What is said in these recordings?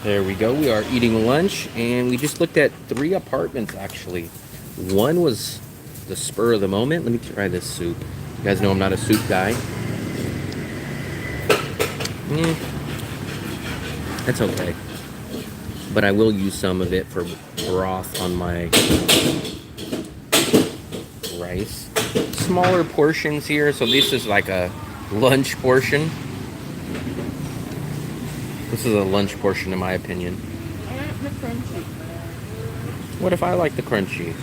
There we go. We are eating lunch, and we just looked at 3 apartments, actually. One was the spur of the moment. Let me try this soup. You guys know I'm not a soup guy. That's okay. But I will use some of it for broth on my rice. Smaller portions here, so this is like a lunch portion. This is a lunch portion, in my opinion. I like the crunchy. What if I like the crunchy?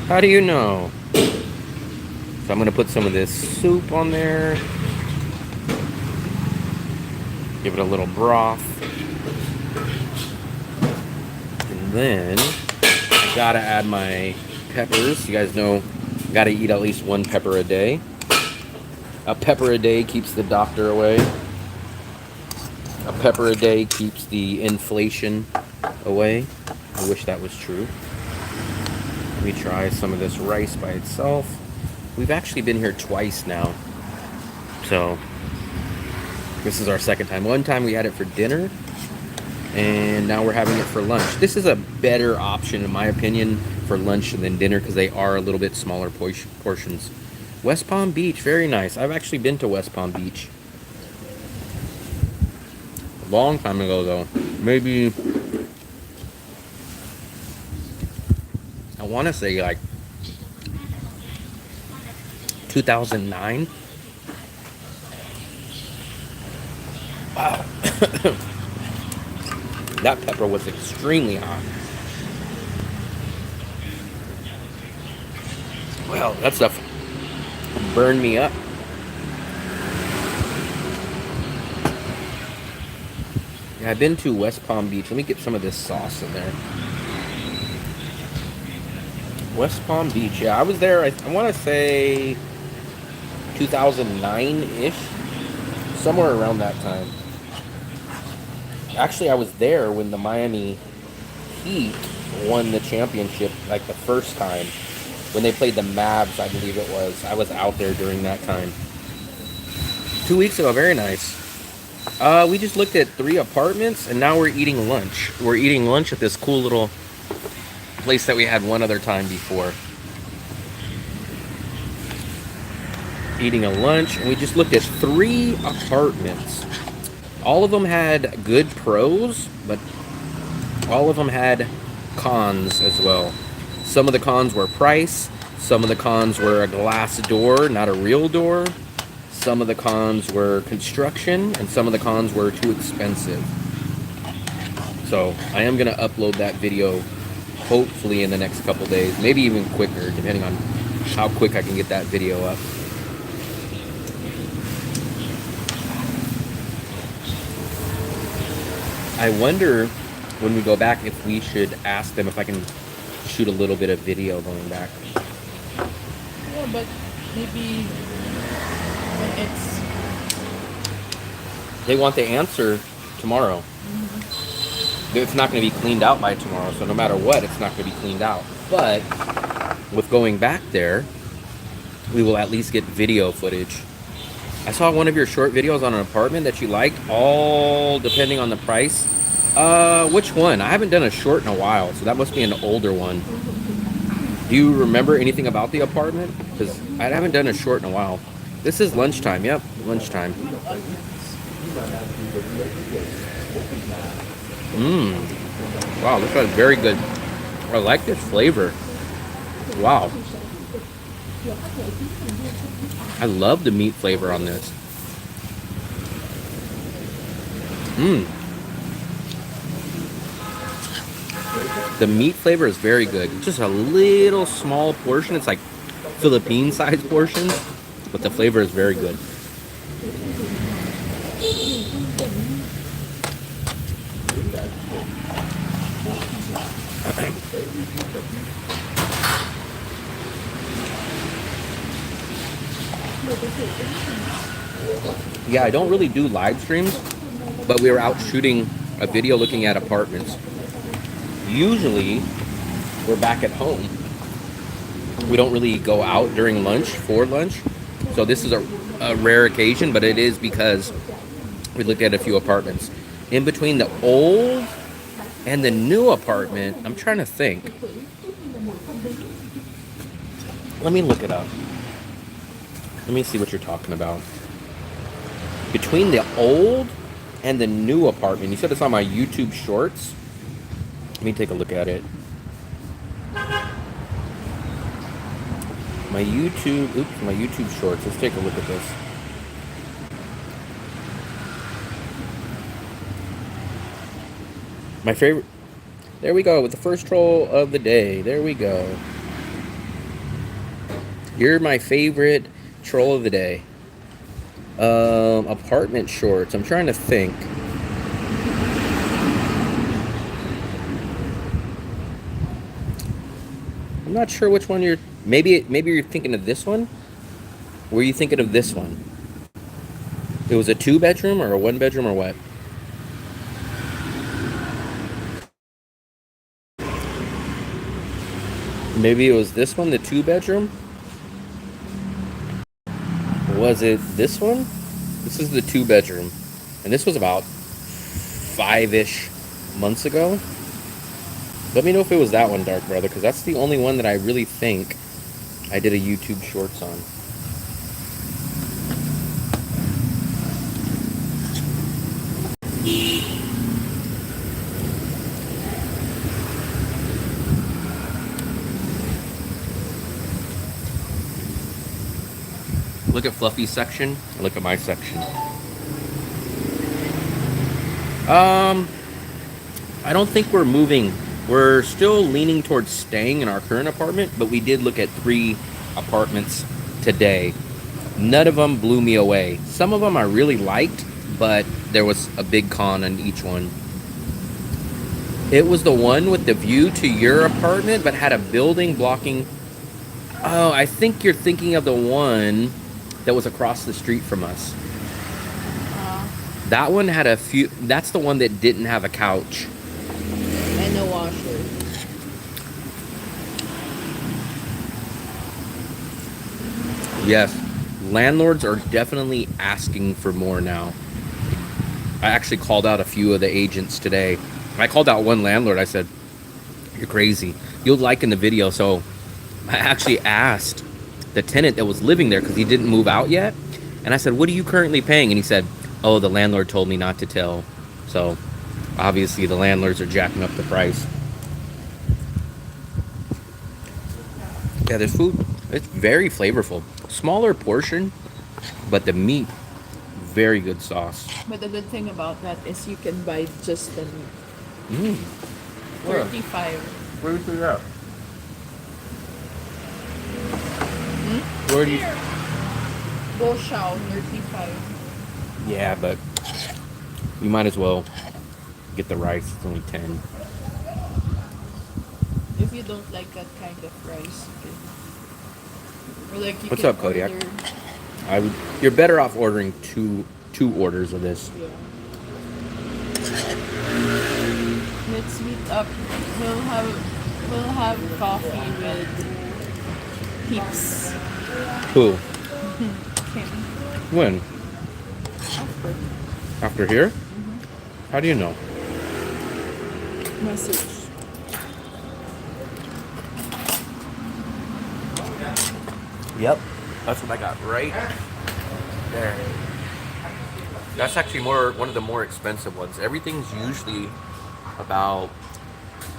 How do you know? So I'm going to put some of this soup on there. Give it a little broth. And then I gotta add my peppers. You guys know I gotta eat at least 1 pepper a day. A pepper a day keeps the doctor away. A pepper a day keeps the inflation away. I wish that was true. Let me try some of this rice by itself. We've actually been here twice now. So this is our second time. One time we had it for dinner, and now we're having it for lunch. This is a better option, in my opinion, for lunch than dinner because they are a little bit smaller portions. West Palm Beach, very nice. I've actually been to West Palm Beach. A long time ago, though. Maybe, I want to say like 2009. Wow. That pepper was extremely hot. Well, that stuff burned me up. Yeah, I've been to West Palm Beach. Let me get some of this sauce in there. West Palm Beach. Yeah, I was there, I want to say 2009-ish. Somewhere around that time. Actually, I was there when the Miami Heat won the championship, like the first time. When they played the Mavs, I believe it was. I was out there during that time. 2 weeks ago, very nice. We just looked at 3 apartments, and now we're eating lunch. We're eating lunch at this cool little place that we had one other time before. Eating a lunch, and we just looked at 3 apartments. All of them had good pros, but all of them had cons as well. Some of the cons were price, some of the cons were a glass door, not a real door. Some of the cons were construction, and some of the cons were too expensive. So I am going to upload that video hopefully in the next couple days, maybe even quicker, depending on how quick I can get that video up. I wonder when we go back if we should ask them if I can shoot a little bit of video going back. Yeah, but maybe when it's... They want the answer tomorrow. It's not going to be cleaned out by tomorrow, so no matter what, it's not going to be cleaned out. But with going back there, we will at least get video footage. I saw one of your short videos on an apartment that you liked, all depending on the price. Which one? I haven't done a short in a while, so that must be an older one. Do you remember anything about the apartment? Because I haven't done a short in a while. This is lunchtime, yep, lunchtime. Wow, this is very good. I like this flavor. Wow. I love the meat flavor on this. The meat flavor is very good. Just a little small portion. It's like Philippine size portions, but the flavor is very good. Yeah, I don't really do live streams, but we were out shooting a video looking at apartments. Usually, we're back at home. We don't really go out during lunch for lunch. So this is a rare occasion, but it is because we looked at a few apartments. in between the old and the new apartment. I'm trying to think. Let me look it up. Let me see what you're talking about. Between the old and the new apartment. You said it's on my YouTube Shorts. Let me take a look at it. My YouTube Shorts. Let's take a look at this. My favorite. There we go with the first troll of the day. There we go. You're my favorite troll of the day. Apartment shorts. I'm trying to think. I'm not sure which one you're. Maybe you're thinking of this one. Were you thinking of this one? It was a 2-bedroom or a 1-bedroom or what? Maybe it was this one, the 2-bedroom? Was it this one? This is the 2-bedroom. And this was about 5-ish months ago. Let me know if it was that one, Dark Brother, because that's the only one that I really think I did a YouTube Shorts on. Look at Fluffy's section. Look at my section. I don't think we're moving. We're still leaning towards staying in our current apartment, but we did look at 3 apartments today. None of them blew me away. Some of them I really liked, but there was a big con on each one. It was the one with the view to your apartment, but had a building blocking. Oh, I think you're thinking of the one that was across the street from us. That one had a few. That's the one that didn't have a couch. And a washer. Yes. Landlords are definitely asking for more now. I actually called out a few of the agents today. I called out one landlord. I said, "You're crazy. You'll like in the video." So I actually asked the tenant that was living there because he didn't move out yet. And I said, "What are you currently paying?" And he said, "Oh, the landlord told me not to tell." So obviously the landlords are jacking up the price. Yeah, this food, it's very flavorful. Smaller portion, but the meat, very good sauce. But the good thing about that is you can buy just the meat. Mm. 35. Where do you see that? Hmm? Where do you... Boshao, 35. Yeah, but you might as well get the rice. It's only 10. If you don't like that kind of rice, you can... Or like you What's can up, Kodiak? order... You're better off ordering two orders of this. Yeah. Let's meet up. We'll have coffee with Peeps. Who? Kim. When? After. After here? Mm-hmm. How do you know? Message. Yep. That's what I got right there. That's actually one of the more expensive ones. Everything's usually about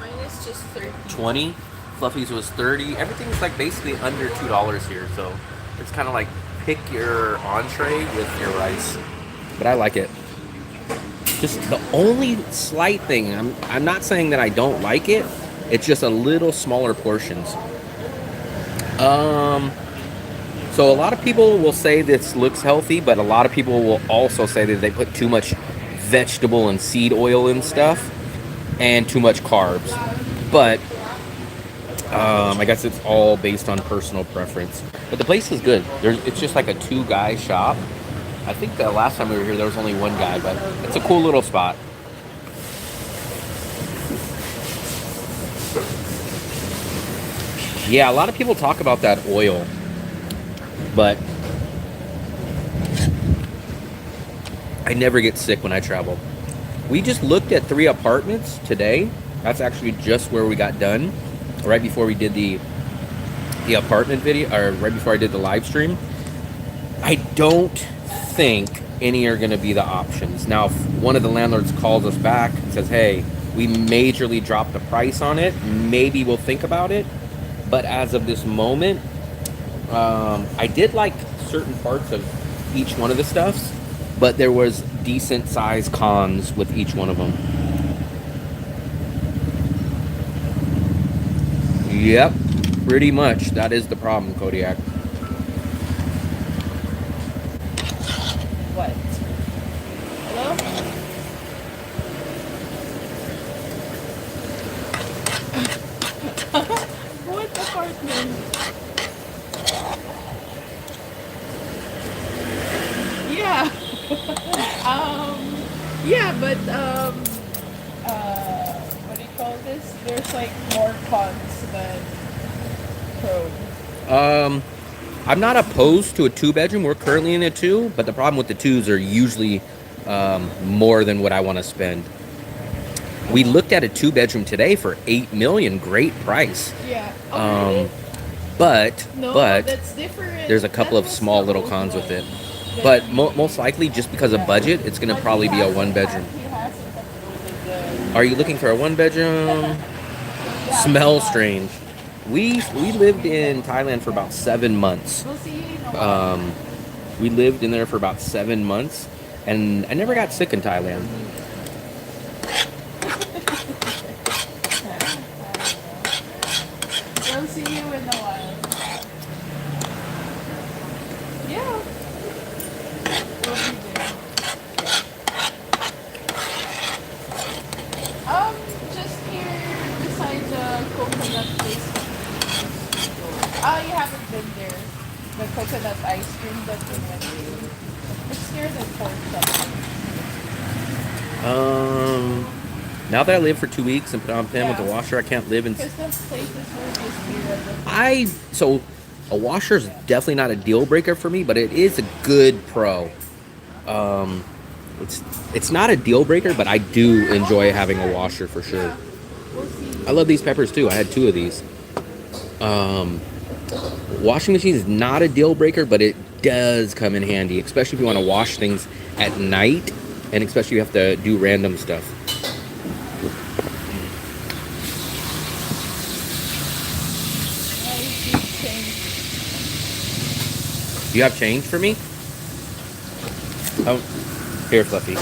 Mine is just 30. 20. Fluffy's was 30. Everything's like basically under $2 here, so it's kind of like pick your entree with your rice. But I like it. Just the only slight thing, I'm not saying that I don't like it. It's just a little smaller portions. So a lot of people will say this looks healthy, but a lot of people will also say that they put too much vegetable and seed oil and stuff and too much carbs. But I guess it's all based on personal preference. But the place is good. It's just like a 2-guy shop. I think the last time we were here, there was only 1 guy, but it's a cool little spot. Yeah, a lot of people talk about that oil, but I never get sick when I travel. We just looked at 3 apartments today. That's actually just where we got done, right before we did the apartment video, or right before I did the live stream. I don't think any are going to be the options. Now, if one of the landlords calls us back and says, hey, we majorly dropped the price on it, maybe we'll think about it. But as of this moment, I did like certain parts of each one of the stuffs, but there was decent size cons with each one of them. Yep, pretty much. That is the problem, Kodiak. What? Hello? What apartment? Yeah. Yeah, but what do you call this? There's like more cons than pros. I'm not opposed to a 2-bedroom. We're currently in a 2, but the problem with the 2s are usually more than what I want to spend. We looked at a 2-bedroom today for $8 million. Great price. Yeah. Oh, really? But that's different. there's a couple That of was small the little old cons one. with it. The- But most likely, just because of budget, it's going to probably be a 1-bedroom. He hasn't uploaded the- Are you looking for a 1-bedroom? Smells strange. We lived in Thailand for about 7 months. We'll see you in a while. We lived in there for about 7 months, and I never got sick in Thailand. We'll see you in a while. Yeah. We'll be there. Just here beside the coconut place. Oh, you haven't been there. The coconut ice cream that we went to. It's near the pork shop. Now that I live for 2 weeks and put on pen with the Yeah. washer, I can't live in. Because the places were just here. So a washer is definitely not a deal breaker for me, but it is a good pro. It's not a deal breaker, but I do enjoy having a washer for sure. Yeah. We'll see. I love these peppers too. I had 2 of these. Washing machine is not a deal breaker, but it does come in handy, especially if you want to wash things at night, and especially if you have to do random stuff. Do you have change for me? Oh, here, Fluffy.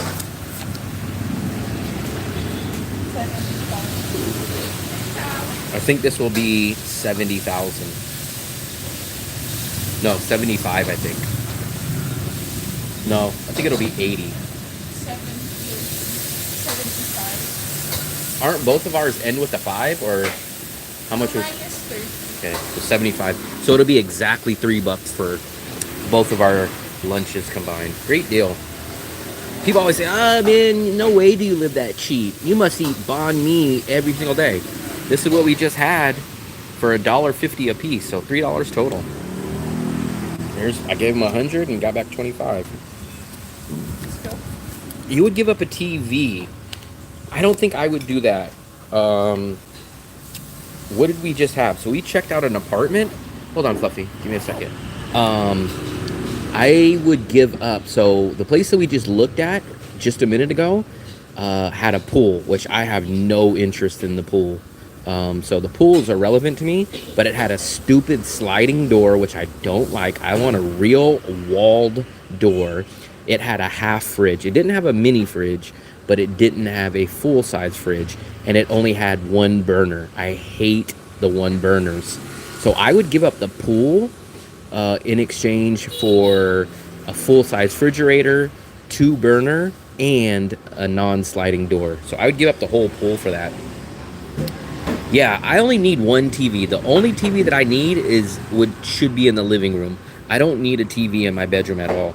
I think this will be 70,000. No, 75, I think. No, I think it'll be 80. 75. Aren't both of ours end with a 5, or how much was? Mine is 30. Okay, so 75. So it'll be exactly $3 for both of our lunches combined. Great deal. People always say, "Ah, man, no way do you live that cheap. You must eat banh mi every single day." This is what we just had for $1.50 a piece, so $3 total. I gave him 100 and got back 25. Let's go. You would give up a TV. I don't think I would do that. What did we just have? So we checked out an apartment. Hold on, Fluffy. Give me a second. I would give up. So the place that we just looked at just a minute ago had a pool, which I have no interest in the pool. So the pools are relevant to me, but it had a stupid sliding door, which I don't like. I want a real walled door. It had a half fridge. It didn't have a mini fridge, but it didn't have a full-size fridge, and it only had 1 burner. I hate the 1 burners. So I would give up the pool in exchange for a full-size refrigerator, 2 burner, and a non-sliding door. So I would give up the whole pool for that. Yeah, I only need 1 TV. The only TV that I need should be in the living room. I don't need a TV in my bedroom at all.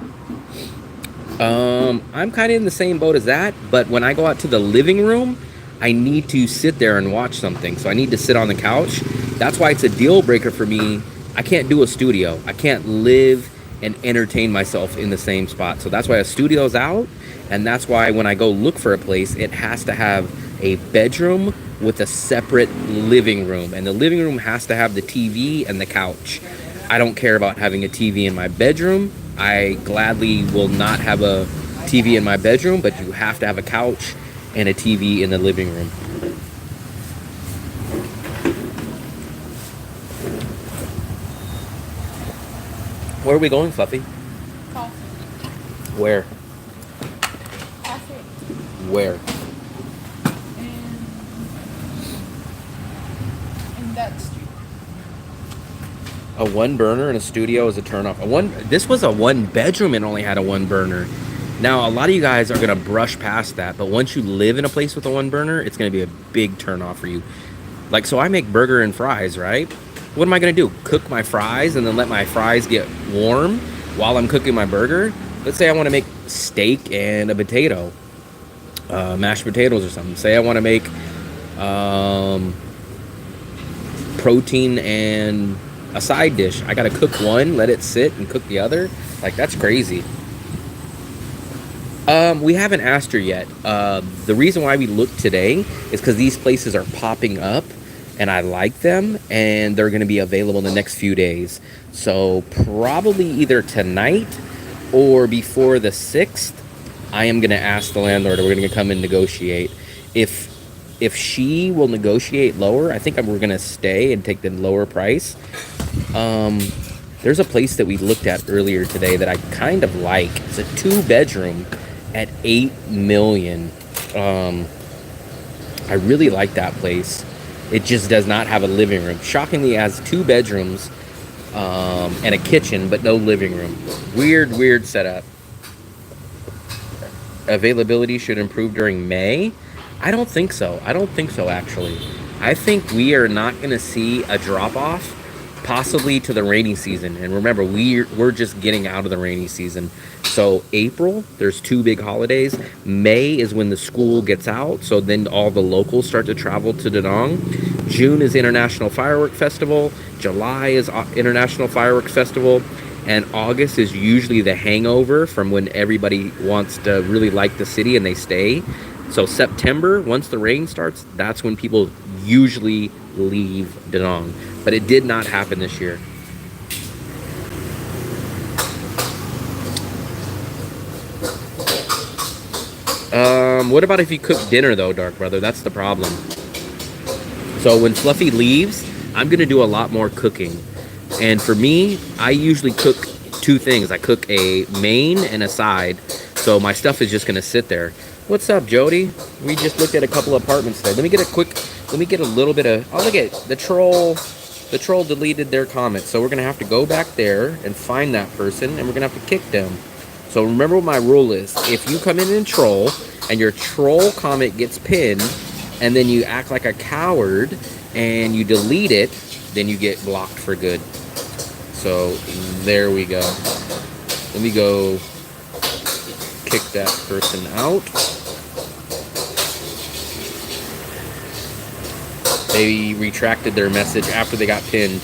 I'm kind of in the same boat as that, but when I go out to the living room, I need to sit there and watch something. So I need to sit on the couch. That's why it's a deal breaker for me. I can't do a studio. I can't live and entertain myself in the same spot. So that's why a studio's out, and that's why when I go look for a place, it has to have a bedroom with a separate living room, and the living room has to have the TV and the couch. I don't care about having a TV in my bedroom. I gladly will not have a TV in my bedroom, but you have to have a couch and a TV in the living room. Where are we going, Fluffy? Coffee. Where? Cafe. Where? In that street. A one burner in a studio is a turnoff. This was a one bedroom and only had a one burner. Now a lot of you guys are gonna brush past that, but once you live in a place with a one burner, it's gonna be a big turnoff for you. Like, so I make burger and fries, right? What am I gonna do? Cook my fries and then let my fries get warm while I'm cooking my burger? Let's say I want to make steak and a potato, mashed potatoes or something. Say I want to make protein and a side dish. I gotta cook one, let it sit, and cook the other. Like, that's crazy. We haven't asked her yet. The reason why we looked today is because these places are popping up and I like them, and they're going to be available in the next few days. So probably either tonight or before the 6th, I am going to ask the landlord, or we're going to come and negotiate. If she will negotiate lower, I think we're going to stay and take the lower price. There's a place that we looked at earlier today that I kind of like. It's a 2-bedroom at $8 million. I really like that place. It just does not have a living room. Shockingly, it has 2 bedrooms and a kitchen, but no living room. Weird setup. Availability should improve during May. I don't think so. Actually. I think we are not going to see a drop-off, possibly to the rainy season. And remember, we're just getting out of the rainy season. So April, there's 2 big holidays. May is when the school gets out, so then all the locals start to travel to Da Nang. June is International Firework Festival. July is International Firework Festival. And August is usually the hangover from when everybody wants to really like the city and they stay. So September, once the rain starts, that's when people usually leave Da Nang. But it did not happen this year. What about if you cook dinner though, Dark Brother? That's the problem. So when Fluffy leaves, I'm gonna do a lot more cooking. And for me, I usually cook 2 things. I cook a main and a side. So my stuff is just gonna sit there. What's up, Jody? We just looked at a couple apartments today. Let me get a little bit of, oh, look at the troll. The troll deleted their comment. So we're gonna have to go back there and find that person, and we're gonna have to kick them. So remember what my rule is. If you come in and troll, and your troll comment gets pinned, and then you act like a coward, and you delete it, then you get blocked for good. So there we go. Let me go kick that person out. They retracted their message after they got pinned.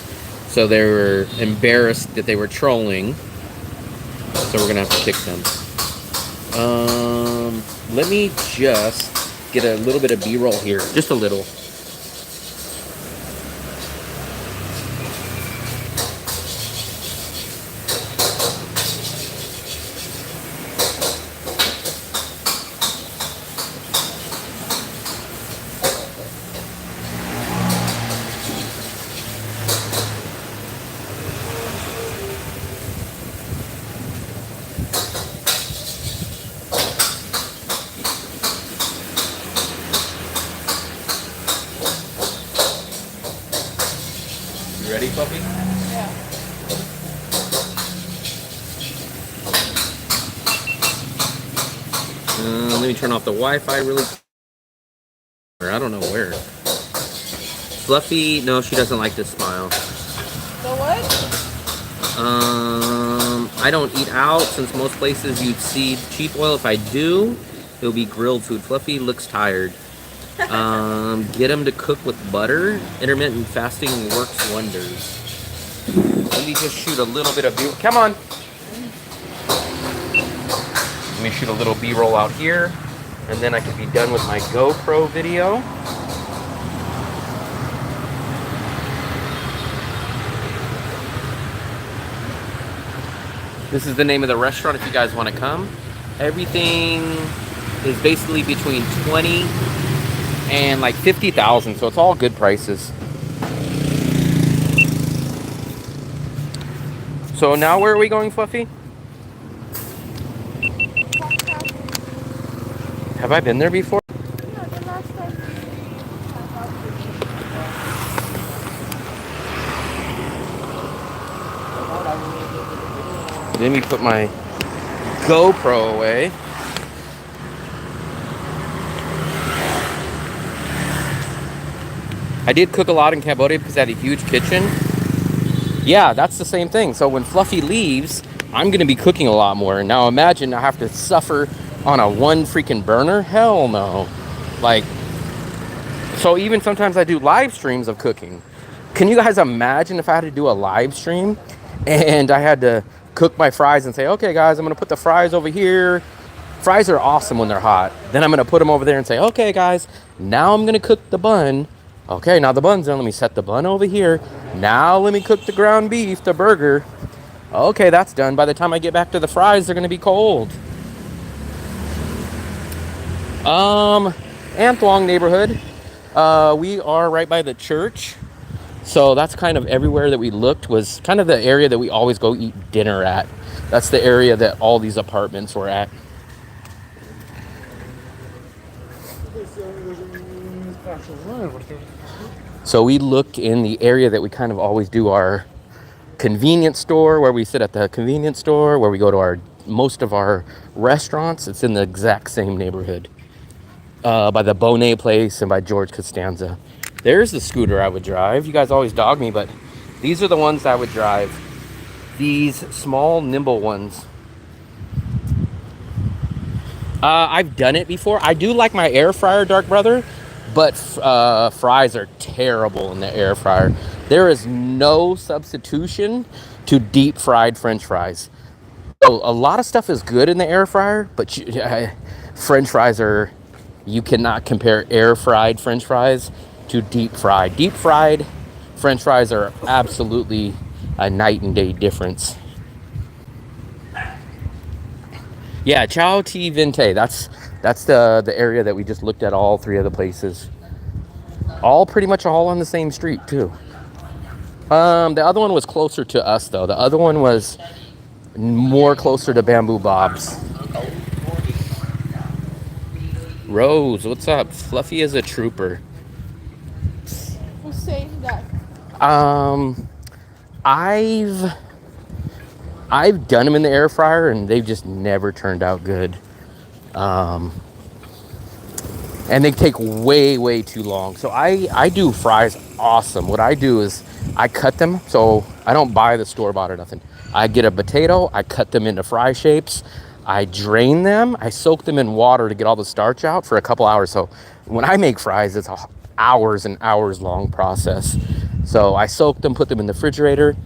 So they were embarrassed that they were trolling. So we're gonna have to kick them. Let me just get a little bit of B-roll here. Just a little. Ready, puppy? Yeah. Let me turn off the Wi-Fi really quick. I don't know where. Fluffy, no, she doesn't like this smile. So what? I don't eat out, since most places you'd see cheap oil. If I do, it'll be grilled food. Fluffy looks tired. Get him to cook with butter. Intermittent fasting works wonders. Let me just shoot a little bit of beer. Come on. Let me shoot a little B-roll out here, and then I can be done with my GoPro video. This is the name of the restaurant if you guys want to come. Everything is basically between 20 and like 50,000, so it's all good prices. So now where are we going, Fluffy? Have I been there before? Yeah, the last time Let me put my GoPro away. I did cook a lot in Cambodia because I had a huge kitchen. Yeah, that's the same thing. So when Fluffy leaves, I'm going to be cooking a lot more. Now imagine I have to suffer on a one freaking burner. Hell no. Like, so even sometimes I do live streams of cooking. Can you guys imagine if I had to do a live stream and I had to cook my fries and say, okay guys, I'm going to put the fries over here. Fries are awesome when they're hot. Then I'm going to put them over there and say, okay guys, now I'm going to cook the bun. Okay, now the bun's done. Let me set the bun over here. Now let me cook the ground beef, the burger. Okay, that's done. By the time I get back to the fries, they're going to be cold. An Thuong neighborhood. We are right by the church. So that's kind of everywhere that we looked was kind of the area that we always go eat dinner at. That's the area that all these apartments were at. So we look in the area that we kind of always do our convenience store, where we sit at the convenience store, where we go to our most of our restaurants. It's in the exact same neighborhood, by the Bonet place and by George Costanza. There's the scooter I would drive. You guys always dog me, but these are the ones I would drive. These small, nimble ones. I've done it before. I do like my air fryer, Dark Brother, but fries are terrible in the air fryer. There is no substitution to deep fried French fries. So a lot of stuff is good in the air fryer, but French fries are, you cannot compare air fried French fries to deep fried. Deep fried French fries are absolutely a night and day difference. Yeah, Chao Ti Vinte. That's the area that we just looked at. All three of the places, all pretty much all on the same street too. The other one was closer to us though. The other one was more closer to Bamboo Bob's. Rose, what's up? Fluffy is a trooper. Who's saying that? I've done them in the air fryer and they've just never turned out good. And they take way too long. So I do fries awesome. What I do is I cut them, so I don't buy the store-bought or nothing. I get a potato, I cut them into fry shapes, I drain them, I soak them in water to get all the starch out for a couple hours. So when I make fries, it's hours and hours long process. So I soak them, put them in the refrigerator.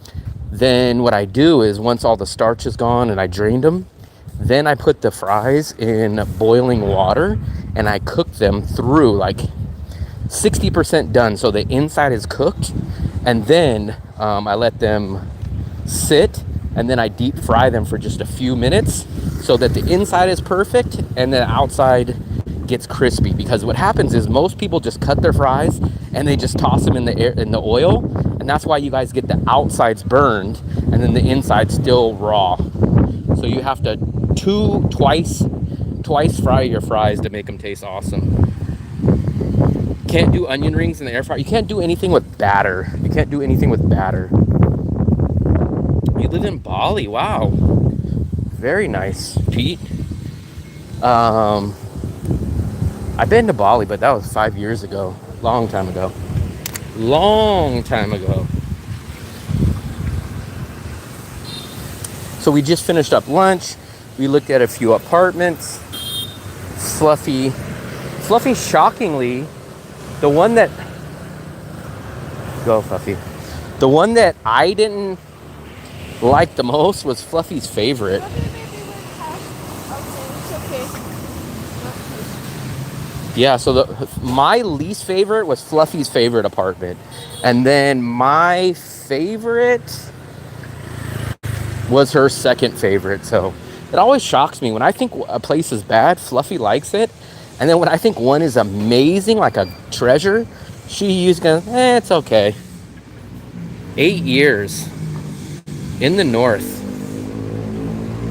Then what I do is once all the starch is gone and I drained them, then I put the fries in boiling water and I cook them through like 60% done. So the inside is cooked, and then I let them sit, and then I deep fry them for just a few minutes so that the inside is perfect and the outside gets crispy. Because what happens is most people just cut their fries and they just toss them in the oil, and that's why you guys get the outsides burned and then the inside still raw. So you have to twice fry your fries to make them taste awesome. Can't do onion rings in the air fryer. You can't do anything with batter. You can't do anything with batter. You live in Bali. Wow. Very nice, Pete. I've been to Bali, but that was 5 years ago. Long time ago. So we just finished up lunch. We looked at a few apartments. Fluffy, shockingly, the one that I didn't like the most was Fluffy's favorite. Okay, so Yeah, so my least favorite was Fluffy's favorite apartment. And then my favorite was her second favorite. So it always shocks me when I think a place is bad, Fluffy likes it. And then when I think one is amazing, like a treasure, she usually goes, it's okay. 8 years in the north.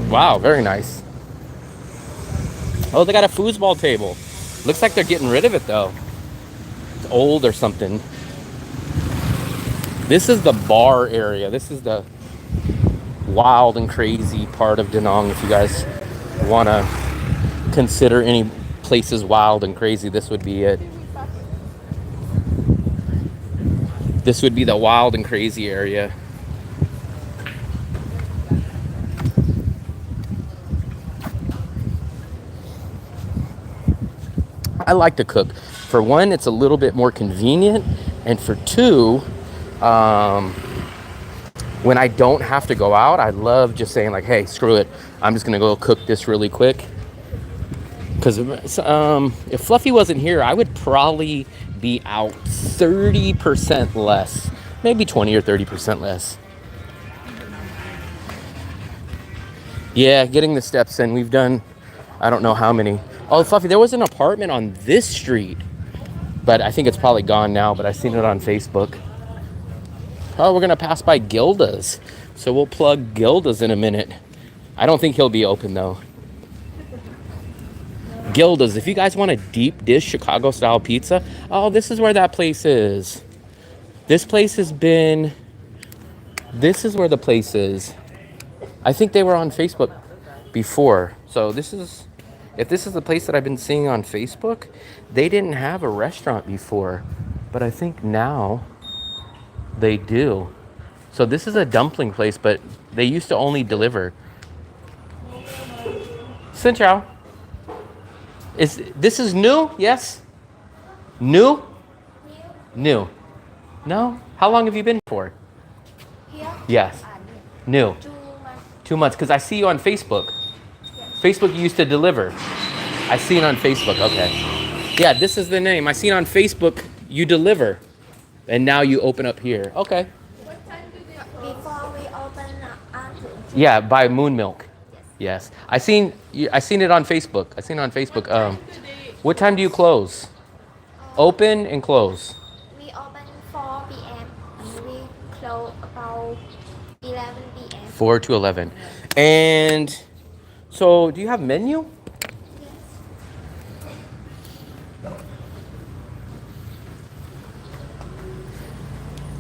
Wow, very nice. Oh, they got a foosball table. Looks like they're getting rid of it though. It's old or something. This is the bar area. This is the wild and crazy part of Da Nang. If you guys want to consider any places wild and crazy, this would be it. This would be the wild and crazy area. I like to cook. For one, it's a little bit more convenient. And for two, when I don't have to go out, I love just saying like, hey, screw it. I'm just going to go cook this really quick. Because if Fluffy wasn't here, I would probably be out 30% less. Maybe 20 or 30% less. Yeah, getting the steps in. We've done, I don't know how many. Oh, Fluffy, there was an apartment on this street. But I think it's probably gone now, but I've seen it on Facebook. Oh, we're going to pass by Gilda's. So we'll plug Gilda's in a minute. I don't think he'll be open, though. Gilda's, if you guys want a deep dish Chicago-style pizza, oh, this is where that place is. This place has been... This is where the place is. I think they were on Facebook before. So this is... If this is the place that I've been seeing on Facebook, they didn't have a restaurant before. But I think now they do. So this is a dumpling place, but they used to only deliver. Xin chào. This is new? Yes? New? New. No? How long have you been for? Here? Yes. New. 2 months. 2 months, because I see you on Facebook. Facebook used to deliver. I see it on Facebook. Okay. Yeah, this is the name. I see it on Facebook. You deliver. And now you open up here. Okay. Before we open Yeah, by Moon Milk. Yes. I seen it on Facebook. I seen it on Facebook. What time do you close? Open and close. we open 4 p.m. and we close about 11 p.m. 4 to 11. And so, do you have menu?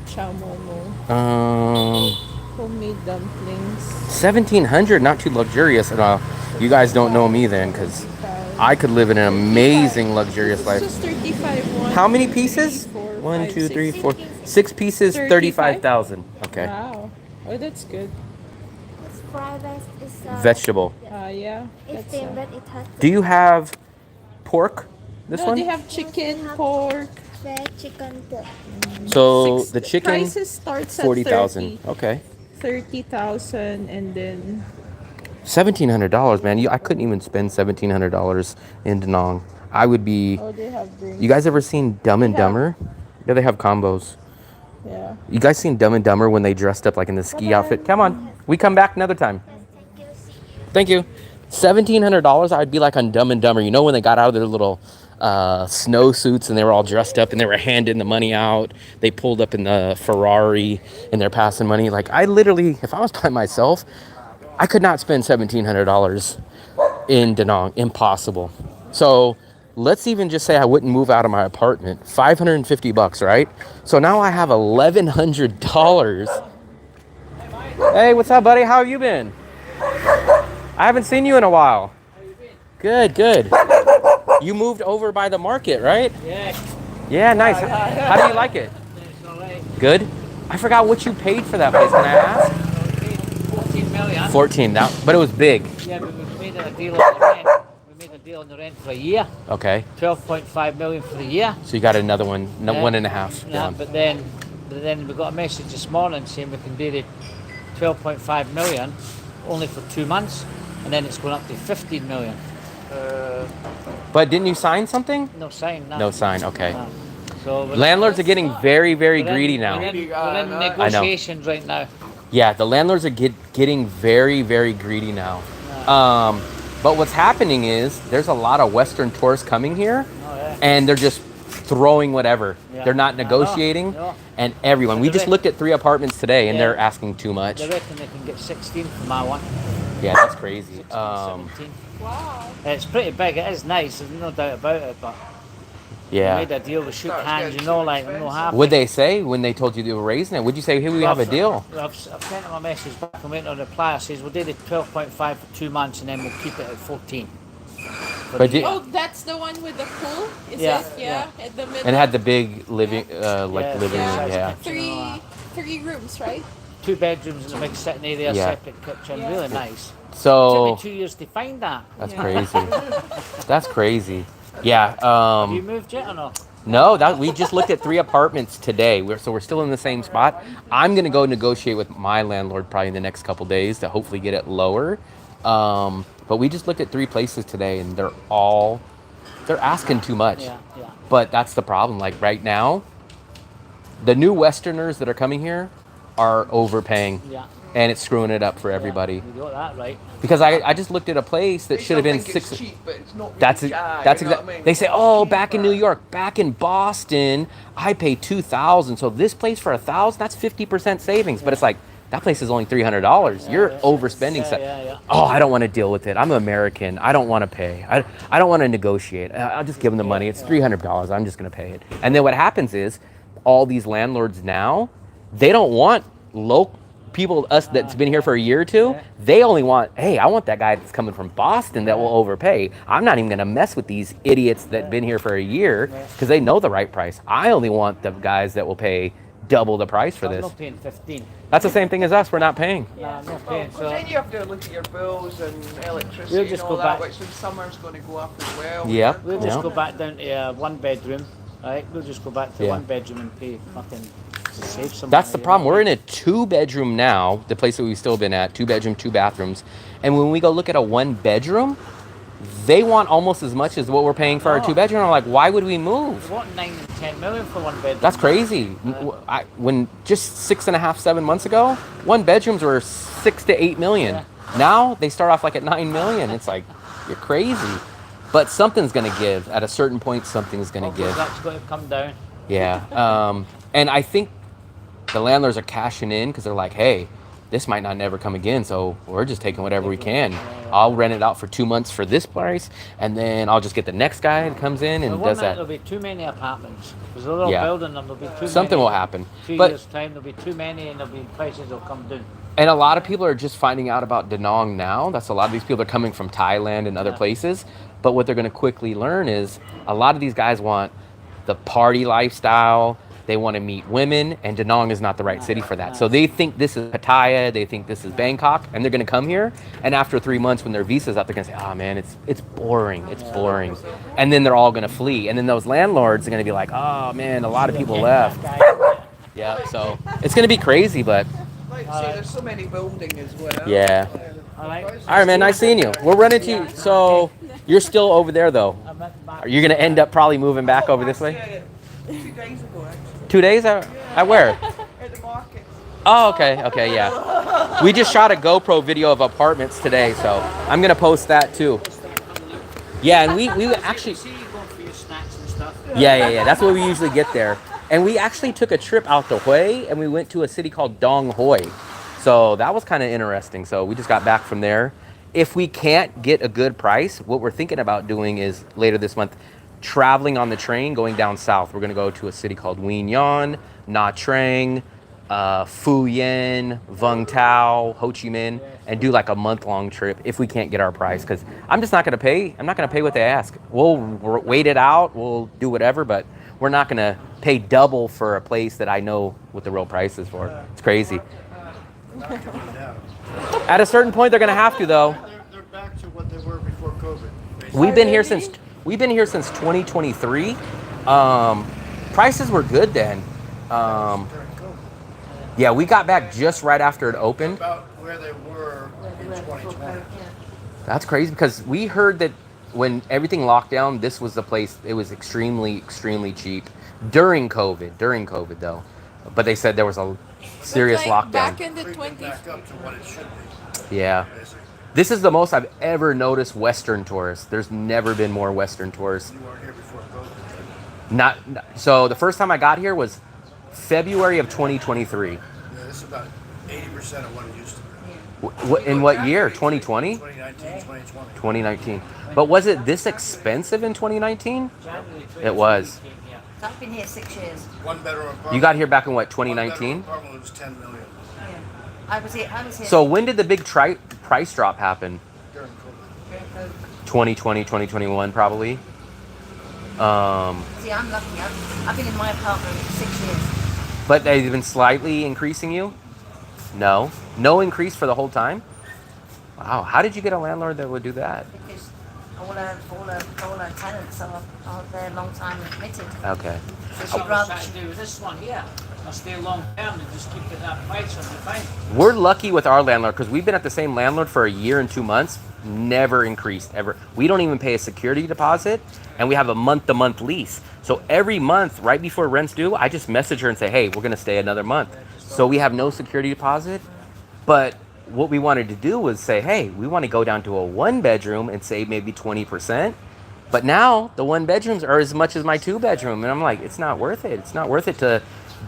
Chow momo. Homemade dumplings. 1,700, not too luxurious at all. You guys don't know me then, because I could live in an amazing luxurious life. Just 35. How many pieces? 1, 2, 3, 4, 6 pieces, 35,000. Okay. Wow. Oh, that's good. This fried rice is Vegetable. Yeah. it's That's, thin, but it has Do you have pork? This no, one? they have chicken, pork. veg, chicken, pork. So the chicken, Prices starts at 40,000. Okay. 30,000 and then $1,700, man. I couldn't even spend $1,700 in Da Nang. I would be. they have drinks. You guys ever seen Dumb and Dumber? Yeah, they have combos. Yeah. You guys seen Dumb and Dumber when they dressed up like in the ski outfit? Come on, we come back another time. Thank you. $1,700. I'd be like on Dumb and Dumber. You know when they got out of their little snow suits and they were all dressed up and they were handing the money out. They pulled up in the Ferrari and they're passing money. Like I literally, if I was by myself, I could not spend $1,700 in Da Nang. Impossible. So let's even just say I wouldn't move out of my apartment. $550, right? So now I have $1,100. Hey, what's up, buddy? How have you been? I haven't seen you in a while. Good, good. You moved over by the market, right? Yeah. Yeah, nice. How do you like it? It's all right. Good. I forgot what you paid for that place. Can I ask? 14 million. 14. But it was big. Yeah, but we made a deal on the rent. We made a deal on the rent for a year. Okay. 12.5 million for the year. So you got another one, no, Yeah. 1.5. Yeah, Yeah. but then we got a message this morning saying we can do the 12.5 million only for 2 months, and then it's going up to 15 million. But didn't you sign something? No sign. No sign. Okay. No. So Landlords are getting very, very we're in- greedy now. We're in negotiations right now. Yeah, the landlords are getting very, very greedy now. But what's happening is there's a lot of Western tourists coming here, and they're just throwing whatever. Yeah. They're not negotiating, No. and everyone. We just looked at 3 apartments today, and Yeah. they're asking too much. They reckon they can get 16 for my one. Yeah, that's crazy. 17. Wow. It's pretty big. It is nice. There's no doubt about it. But we Yeah. made a deal. We shook hands. You know, like I'm not happy. What'd they say when they told you they were raising it? Would you say, hey, we have a deal? I've sent them a message back and waiting on a reply. I says we'll do the 12.5 for 2 months and then we'll keep it at 14. But did, Oh, that's the one with the pool? Is Yeah, it? Yeah. At the middle. and it had the big living, living room. Yeah. Yeah. Three rooms, right? 2 bedrooms and a big sitting area, Yeah. separate kitchen. Yeah. Really nice. So Took me 2 years to find that. that's Yeah. crazy. That's crazy. Yeah. Have you moved yet or not? No, that we just looked at 3 apartments today. We're still in the same spot. I'm gonna go negotiate with my landlord probably in the next couple days to hopefully get it lower. But we just looked at 3 places today, and they're asking too much. Yeah. But that's the problem. Like right now, the new Westerners that are coming here are overpaying, Yeah. and it's screwing it up for everybody. You got that right. Because I just looked at a place that should have been It's 6. cheap, but it's not really That's jack, that's you know exactly. what I mean? They say, oh, back in New York, back in Boston, I pay $2,000. So this place for $1,000, that's 50% savings. But it's like that place is only $300. You're overspending. Yeah. Oh, I don't want to deal with it. I'm American. I don't want to pay. I don't want to negotiate. I'll just give them the money. It's $300. I'm just going to pay it. And then what happens is, all these landlords now, they don't want local people, us that's been here for a year or two. They only want, hey, I want that guy that's coming from Boston that will overpay. I'm not even going to mess with these idiots that been here for a year because they know the right price. I only want the guys that will pay double the price for I'm this. not paying 15. That's the same thing as us. We're not paying. Yeah, I'm not paying. But So then you have to look at your bills and electricity We'll just and all go that, back. which in summer's going to go up as well. Yep. we'll just Yeah. go back down to a 1 bedroom. Right? We'll just go back to Yeah. 1 bedroom and pay fucking save some That's the money, problem. you know? We're in a 2-bedroom now, the place that we've still been at, 2-bedroom, 2 bathrooms. And when we go look at a 1-bedroom, they want almost as much as what we're paying for our Oh. 2-bedroom. I'm like, why would we move? What 9 and 10 million for 1 bedroom? That's crazy. When just 6.5, 7 months ago, 1-bedrooms were 6 to 8 million. Yeah. Now they start off like at 9 million. It's like, you're crazy. But something's gonna give. At a certain point, something's gonna Okay, give. that's going to come down. Yeah. And I think the landlords are cashing in because they're like, hey, this might not never come again, so we're just taking whatever we can. I'll rent it out for 2 months for this price, and then I'll just get the next guy that comes in and But one does minute that. there'll be too many apartments. Because they're all Yeah. building them, there'll be too Something many. will happen. 2 But years' time, there'll be too many, and there'll be prices will come down. and a lot of people are just finding out about Danong now. That's a lot of these people are coming from Thailand and other Yeah. places. But what they're going to quickly learn is a lot of these guys want the party lifestyle. They want to meet women, and Danong is not the right city for that. So they think this is Pattaya, they think this is Bangkok, and they're going to come here. And after 3 months, when their visa's up, they're going to say, "Oh man, it's boring, it's boring," and then they're all going to flee. And then those landlords are going to be like, "Oh man, a lot of people left." Yeah, so it's going to be crazy, but Like I say, there's so many building as well. yeah. All right. All right, man. Nice seeing you. We'll run into you. So you're still over there, though. I'm at back. Are you gonna end up probably moving back over this way? Yeah, 2 days ago, actually. 2 days? At where? At the market. Oh, okay. Okay, yeah. We just shot a GoPro video of apartments today, so I'm gonna post that too. Yeah, and we actually. See you going for your snacks and stuff. Yeah. That's where we usually get there. And we actually took a trip out to Hue, and we went to a city called Dong Hoi. So that was kind of interesting. So we just got back from there. If we can't get a good price, what we're thinking about doing is later this month, traveling on the train, going down south. We're going to go to a city called Nguyen Nhân, Nha Trang, Phu Yen, Vung Tau, Ho Chi Minh, and do like a month-long trip if we can't get our price. Because I'm just not going to pay. I'm not going to pay what they ask. We'll wait it out. We'll do whatever, but we're not going to pay double for a place that I know what the real price is for. It's crazy. At a certain point, they're going to have to, though. They're back to what they were before COVID. basically. We've been here since 2023. Prices were good then. During COVID. Yeah, we got back just right after it opened. About where they were in 2020. That's crazy because we heard that when everything locked down, this was the place. It was extremely, extremely cheap during COVID though. But they said there was a serious But like lockdown. back in the Creeping 20s. back up to what it should be. Yeah. Basically. This is the most I've ever noticed Western tourists. There's never been more Western tourists. You weren't here before COVID. So the first time I got here was February of 2023. Yeah, this is about 80% of what it used to be. In what year? 2020? 2019, 2020. 2019. But was it this expensive in 2019? January It was. Yeah. I've been here 6 years. One bedroom apartment. You got here back in what, One bedroom 2019? apartment was 10 million Yeah. I was here. So when did the big price drop happen? during COVID. During COVID. 2020, 2021 probably. See, I'm lucky. I've been in my apartment 6 years. But they've been slightly increasing you? No. No increase for the whole time? Wow. How did you get a landlord that would do that? Because all our tenants are there a long time and committed. Okay. So So she'd what's rather. that to do with this one here? I'll stay long term and just keep it that price on the fine. We're lucky with our landlord because we've been at the same landlord for a year and 2 months. Never increased ever. We don't even pay a security deposit, and we have a month-to-month lease. So every month, right before rent's due, I just message her and say, "Hey, we're gonna stay another month." So we have no security deposit. But what we wanted to do was say, "Hey, we want to go down to a 1-bedroom and save maybe 20%." But now the 1-bedrooms are as much as my 2-bedroom, and I'm like, it's not worth it. It's not worth it to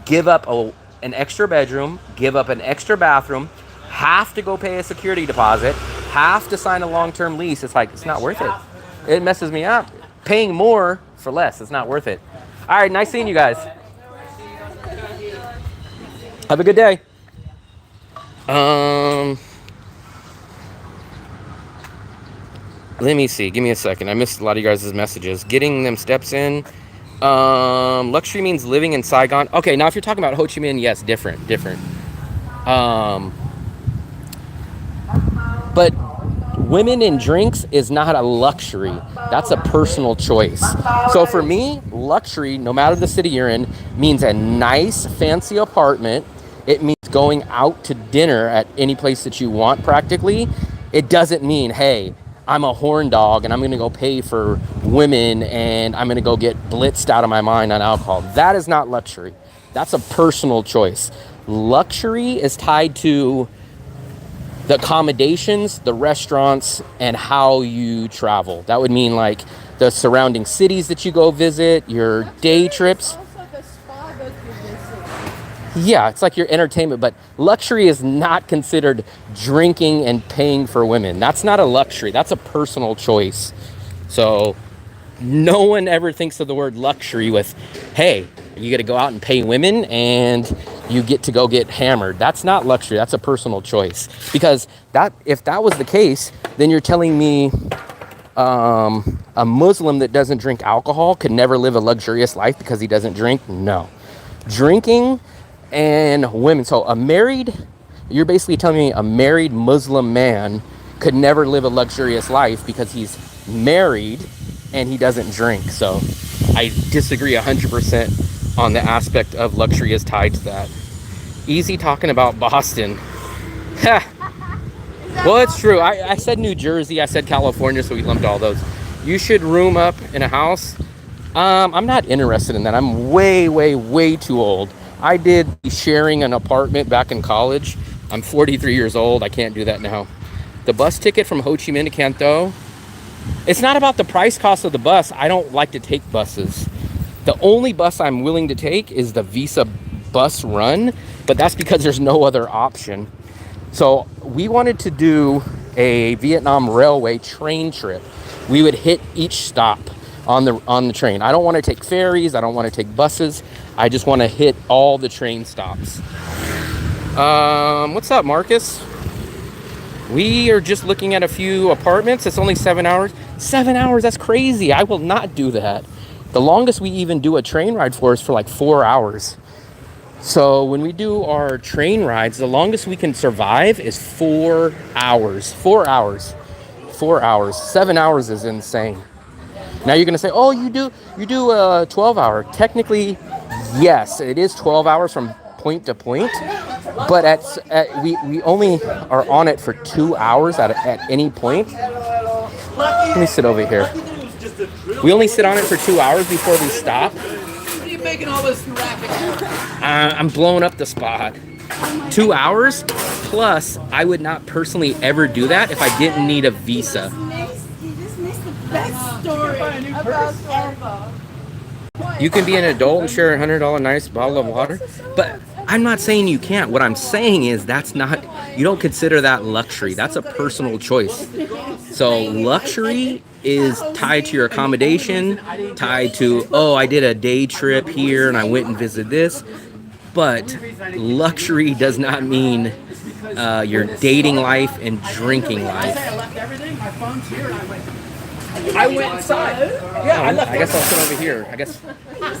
give up an extra bedroom, give up an extra bathroom, have to go pay a security deposit, have to sign a long-term lease. It's like, it's not worth it. It messes me up. Paying more for less, it's not worth it. All right, nice seeing you guys. Have a good day. Let me see. Give me a second. I missed a lot of you guys' messages. Getting them steps in. Luxury means living in Saigon. Okay, now if you're talking about Ho Chi Minh, yes, different. But women in drinks is not a luxury. That's a personal choice. So for me, luxury, no matter the city you're in, means a nice, fancy apartment. It means going out to dinner at any place that you want, practically. It doesn't mean, hey, I'm a horn dog and I'm going to go pay for women and I'm going to go get blitzed out of my mind on alcohol. That is not luxury. That's a personal choice. Luxury is tied to the accommodations, the restaurants, and how you travel. That would mean like the surrounding cities that you go visit, your day trips. Also the spa that you visit. Yeah, it's like your entertainment, but luxury is not considered drinking and paying for women. That's not a luxury. That's a personal choice. So no one ever thinks of the word luxury with, hey, you get to go out and pay women and you get to go get hammered. That's not luxury. That's a personal choice. Because if that was the case, then you're telling me a Muslim that doesn't drink alcohol could never live a luxurious life because he doesn't drink? No. Drinking and women. So you're basically telling me a married Muslim man could never live a luxurious life because he's married and he doesn't drink. So I disagree 100% on the aspect of luxury is tied to that. Easy talking about Boston. Well, it's true. I said New Jersey, I said California, so we lumped all those. You should room up in a house. I'm not interested in that. I'm way, way, way too old. I did sharing an apartment back in college. I'm 43 years old. I can't do that now. The bus ticket from Ho Chi Minh to Can Tho, it's not about the price cost of the bus. I don't like to take buses. The only bus I'm willing to take is the Visa bus run, but that's because there's no other option. So we wanted to do a Vietnam Railway train trip. We would hit each stop on the train. I don't want to take ferries. I don't want to take buses. I just want to hit all the train stops. What's up, Marcus? We are just looking at a few apartments. It's only 7 hours. 7 hours, that's crazy. I will not do that. The longest we even do a train ride for is for like 4 hours. So when we do our train rides, the longest we can survive is 4 hours. 4 hours. 4 hours. 7 hours is insane. Now you're gonna say, oh, you do a 12-hour. Technically, yes, it is 12 hours from point to point, but we only are on it for 2 hours at any point. Let me sit over here. We only sit on it for 2 hours before we stop. What are you making all this racket? I'm blowing up the spot. 2 hours? Plus, I would not personally ever do that if I didn't need a visa. You just missed the best story About ever. You can be an adult and share a $100 nice bottle of water, but I'm not saying you can't. What I'm saying is that's not, you don't consider that luxury. That's a personal choice. So luxury is tied to your accommodation, tied to, oh, I did a day trip here and I went and visited this. But luxury does not mean your dating life and drinking life. I left everything. My phone's here, and I went inside. Yeah, I guess I'll sit over here. I guess.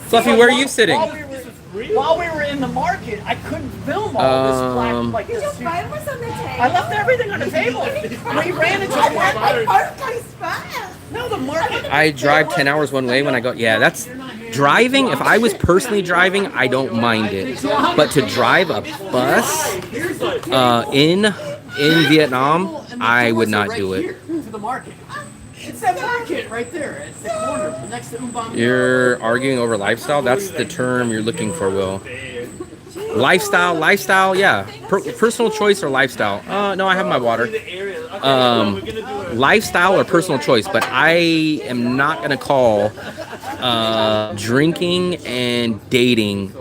Fluffy, where are you sitting? While we were in the market, I couldn't film all this black, like this. Your phone was on the table. I left everything on the table. We ran into the market. No, the market. I drive 10 hours one way when I go. Yeah, that's driving. If I was personally driving, I don't mind it. But to drive a bus in Vietnam, I would not do it. To the market. It's that market right there at the corner next to Umbam. You're arguing over lifestyle. That's the term you're looking for, Will. Lifestyle, yeah. Personal choice or lifestyle? No, I have my water. Lifestyle or personal choice, but I am not gonna call drinking and dating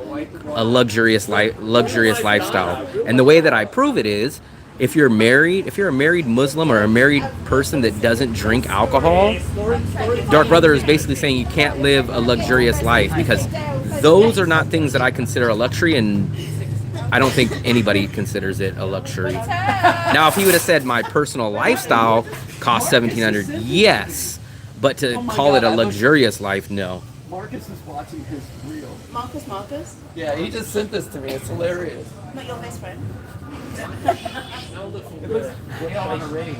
a luxurious lifestyle. And the way that I prove it is, if you're a married Muslim or a married person that doesn't drink alcohol, Dark Brother is basically saying you can't live a luxurious life, because those are not things that I consider a luxury, and I don't think anybody considers it a luxury. Now, if he would have said my personal lifestyle costs $1,700, yes, but to call it a luxurious life, no. Marcus is watching his reel. Marcus? Yeah, he just sent this to me. It's hilarious. Not your best friend. It looks way on the range.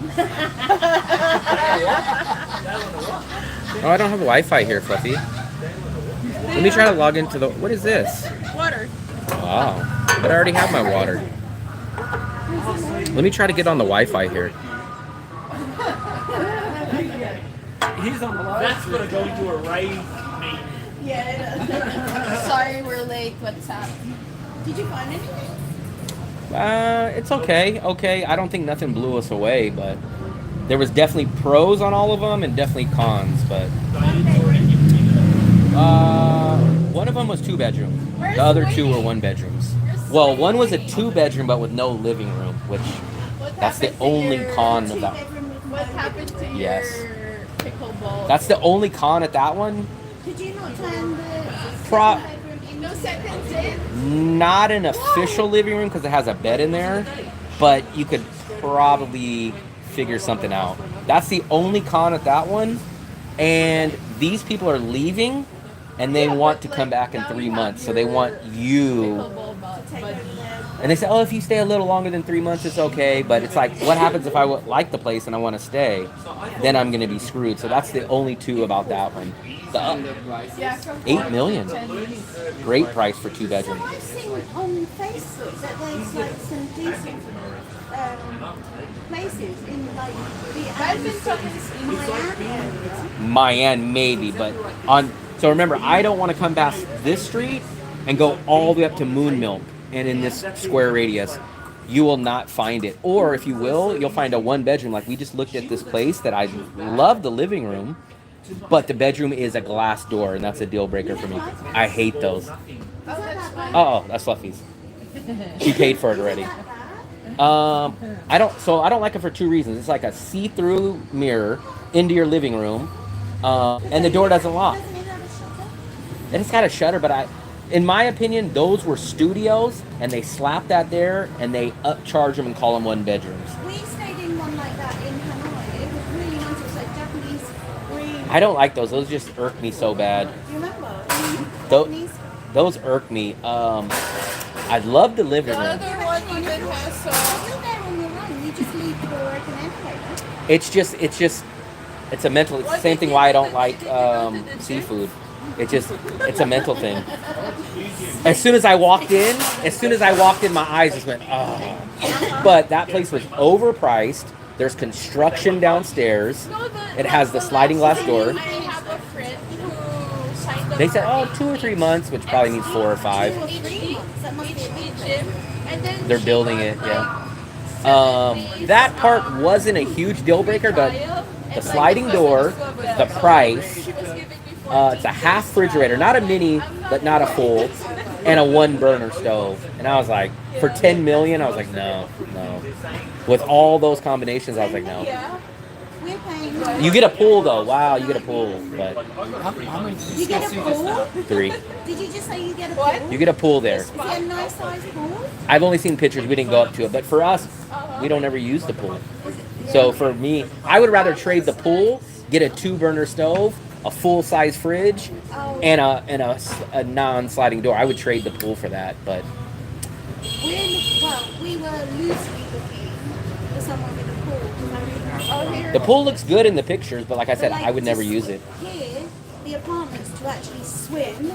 Oh, I don't have Wi-Fi here, Fluffy. Let me try to log into the. What is this? water. Wow, but I already have my water. Let me try to get on the Wi-Fi here. He's on the line. That's gonna go into a rave. Yeah. Sorry, we're late. What's up? Did you find anything? It's okay. Okay, I don't think nothing blew us away, but there was definitely pros on all of them and definitely cons. But one of them was 2-bedroom. The other 2 were 1-bedrooms. Well, one was a 2-bedroom but with no living room, which that's the only con of that. What happened to Yes. your pickleball? That's the only con at that one. Did you not turn the Pro- bedroom in? No seconds in. Not an official living room because it has a bed in there, but you could probably figure something out. That's the only con at that one. And these people are leaving and they want to come back in 3 months. So they want you. Pickleball buddy. And they say, oh, if you stay a little longer than 3 months, it's okay. But it's like, what happens if I like the place and I want to stay? Then I'm going to be screwed. So that's the only 2 about that one. The $8 million. Great price for 2-bedroom. I've seen on Facebook that there's like some decent places in like the Mayan maybe, but on. So remember, I don't want to come past this street and go all the way up to Moon Milk and in this square radius. You will not find it. Or if you will, you'll find a 1-bedroom. Like we just looked at this place that I love the living room, but the bedroom is a glass door, and that's a deal breaker for me. I hate those. Oh, that's Fluffy's. She paid for it already. I don't like it for 2 reasons. It's like a see-through mirror into your living room, and the door doesn't lock. And it's got a shutter, but in my opinion, those were studios, and they slapped that there, and they upcharge them and call them 1-bedrooms. We stayed in one like that in Hanoi. It was really nice. It was like Japanese green. I don't like those. Those just irk me so bad. Do you remember? Those irk me. I love the living The room. other one even has You're there on your own. You just leave the door open anyway. It's a mental. It's the same thing why I don't like seafood. It's a mental thing. As soon as I walked in, my eyes just went, oh. But that place was overpriced. There's construction downstairs. No, It has the sliding glass door. I have a friend who signed up They said, for oh, 2 or 3 months, which probably needs 4 or 5. HD, gym, and then They're she building got, it, yeah. like, 7 days That part wasn't a huge deal breaker, but trial, the and, sliding like, door, the the price, she was giving me it's a half refrigerator, not a mini, but not a full, and a 1 burner stove. And I was like, for 10 million, I was like, no. With all those combinations, I was like, no. Yeah. We're paying. You get a pool though. Wow, you get a pool, but How many You get a pool? 3. Did you just say you get a What? pool? You get a pool there. Is it a nice size pool? I've only seen pictures. We didn't go up to it, but for us, we don't ever use the pool. So for me, I would rather trade the pool, get a 2 burner stove, a full size fridge, and a non-sliding door. I would trade the pool for that, but We were loosely looking for someone with a pool. Oh, here. the pool looks good in the pictures. But like I said, But, I would never just use it. Here, the apartments to actually swim